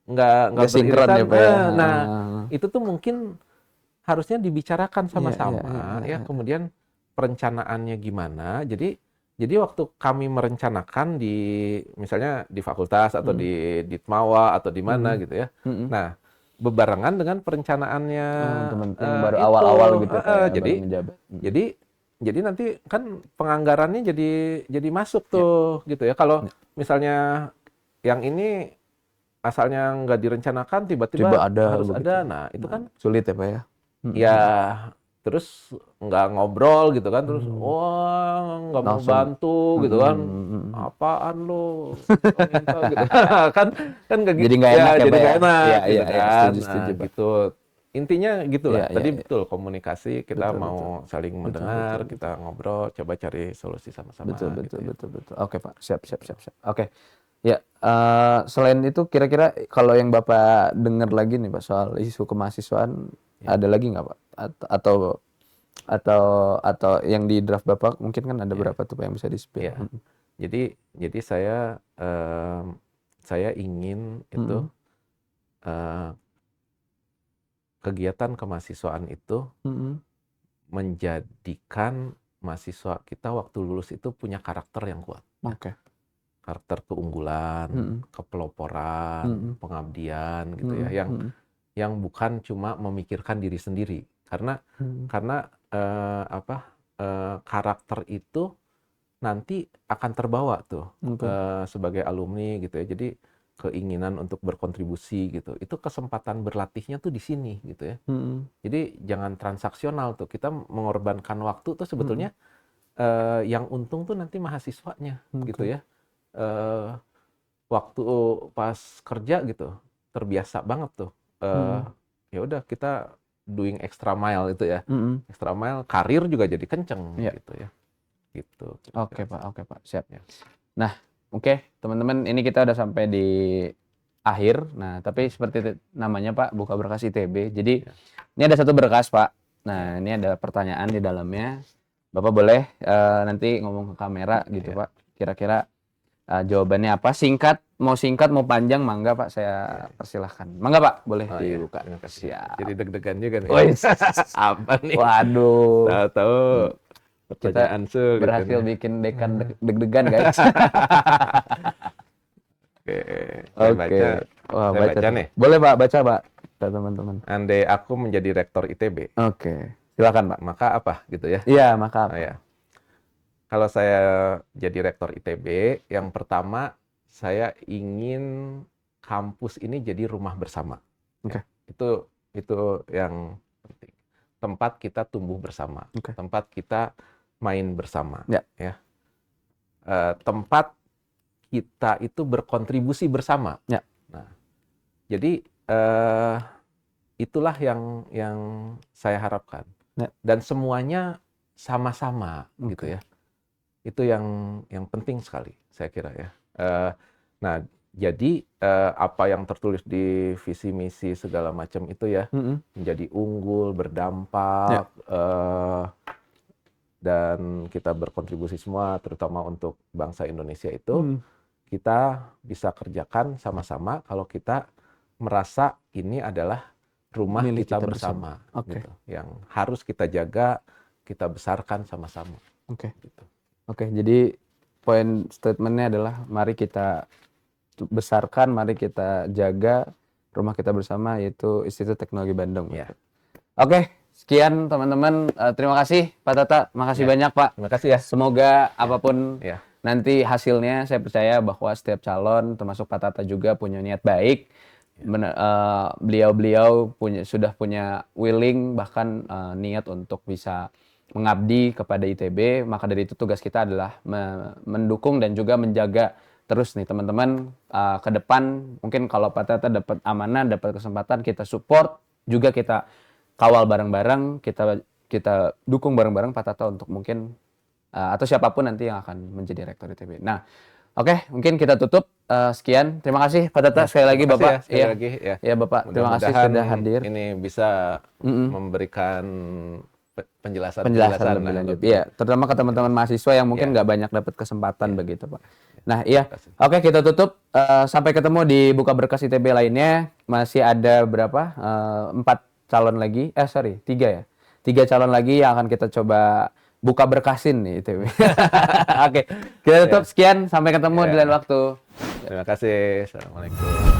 nggak sinkron ya Pak ya. Nah, itu tuh mungkin harusnya dibicarakan sama-sama ya. Kemudian perencanaannya gimana. Jadi waktu kami merencanakan di misalnya di fakultas atau di Ditmawa atau di mana gitu ya. Nah, bebarengan dengan perencanaannya yang baru awal-awal gitu jadi nanti kan penganggarannya jadi masuk tuh gitu ya. Kalau misalnya yang ini asalnya nggak direncanakan tiba-tiba harus begitu. ada. Nah, itu kan sulit ya Pak ya. Ya terus nggak ngobrol gitu kan, terus wah nggak mau bantu gitu kan, apaan lo minta gitu kan nggak gitu, jadi nggak enak jadi nggak enak gitu kan. Setuju, gitu. Intinya gitulah. Tadi betul komunikasi, kita mau saling mendengar, kita ngobrol, coba cari solusi sama-sama. Betul. Oke Pak, siap. Oke. Ya, selain itu kira-kira kalau yang Bapak dengar lagi nih Pak soal isu kemahasiswaan, ada lagi nggak Pak? Atau yang di draft Bapak mungkin kan ada berapa tuh Pak yang bisa di-spill? Jadi saya ingin itu kegiatan kemahasiswaan itu menjadikan mahasiswa kita waktu lulus itu punya karakter yang kuat. Oke. Karakter keunggulan, kepeloporan, pengabdian gitu ya, yang bukan cuma memikirkan diri sendiri. Karena karakter itu nanti akan terbawa tuh sebagai alumni gitu ya. Jadi keinginan untuk berkontribusi gitu. Itu kesempatan berlatihnya tuh di sini gitu ya. Jadi jangan transaksional tuh. Kita mengorbankan waktu tuh sebetulnya yang untung tuh nanti mahasiswanya gitu ya. Waktu pas kerja gitu terbiasa banget tuh. Ya udah kita doing extra mile itu ya. Extra mile, karir juga jadi kenceng gitu ya. Gitu. Oke Pak, siap. Nah, oke, teman-teman, ini kita udah sampai di akhir. Nah, tapi seperti namanya Pak, buka berkas ITB. Jadi ini ada satu berkas Pak. Nah, ini ada pertanyaan di dalamnya. Bapak boleh nanti ngomong ke kamera gitu Pak. Kira-kira jawabannya apa? Mau singkat, mau panjang, mangga Pak, saya persilahkan. Mangga Pak, boleh dibuka. Terima kasih. Jadi deg-degan juga nih. Apa nih? Waduh. Tahu Pertanyaan sulit berhasil ini. bikin dekan deg-degan guys. Oke, saya baca. Wah, Saya baca nih. Boleh Pak, baca Pak, ke teman-teman. Andai aku menjadi rektor ITB, Oke, silakan Pak. maka apa gitu ya? Iya, maka Oh, ya. Kalau saya jadi rektor ITB, yang pertama saya ingin kampus ini jadi rumah bersama. Oke. Itu yang penting. Tempat kita tumbuh bersama, Oke. tempat kita main bersama, Ya. tempat kita itu berkontribusi bersama. Ya. Nah, jadi itulah yang saya harapkan. Ya. Dan semuanya sama-sama gitu ya. Itu yang penting sekali saya kira ya. Nah, jadi apa yang tertulis di visi misi segala macam itu ya, menjadi unggul, berdampak, dan kita berkontribusi semua, terutama untuk bangsa Indonesia itu, kita bisa kerjakan sama-sama kalau kita merasa ini adalah rumah Milik kita kita bersama, Oke. gitu. Yang harus kita jaga, kita besarkan sama-sama. Oke. Gitu. Oke, jadi poin statementnya adalah mari kita besarkan, mari kita jaga rumah kita bersama, yaitu Institut Teknologi Bandung. Ya. Oke, sekian teman-teman. Terima kasih Pak Tata, makasih banyak Pak. Terima kasih ya. Semoga apapun Ya. nanti hasilnya, saya percaya bahwa setiap calon, termasuk Pak Tata juga punya niat baik. Beliau-beliau sudah punya willing, bahkan niat untuk bisa mengabdi kepada ITB. Maka dari itu tugas kita adalah mendukung dan juga menjaga terus nih teman-teman ke depan. Mungkin kalau Pak Tata dapat amanah, dapat kesempatan, kita support, juga kita kawal bareng-bareng, kita dukung bareng-bareng Pak Tata untuk mungkin atau siapapun nanti yang akan menjadi rektor ITB. Nah, oke, mungkin kita tutup. Sekian, terima kasih Pak Tata sekali lagi Bapak. Ya, sekali lagi ya. Ya Bapak, terima kasih sudah hadir. Ini bisa memberikan penjelasan lebih lanjut. Iya, terutama ke teman-teman mahasiswa yang mungkin nggak banyak dapat kesempatan begitu Pak. Nah, iya. Oke, kita tutup. Sampai ketemu di Buka Berkas ITB lainnya. Masih ada berapa? 4 calon lagi. 3 ya. 3 calon lagi yang akan kita coba buka berkasin nih ITB. Oke, kita tutup. Sekian, sampai ketemu di lain waktu. Terima kasih. Assalamualaikum.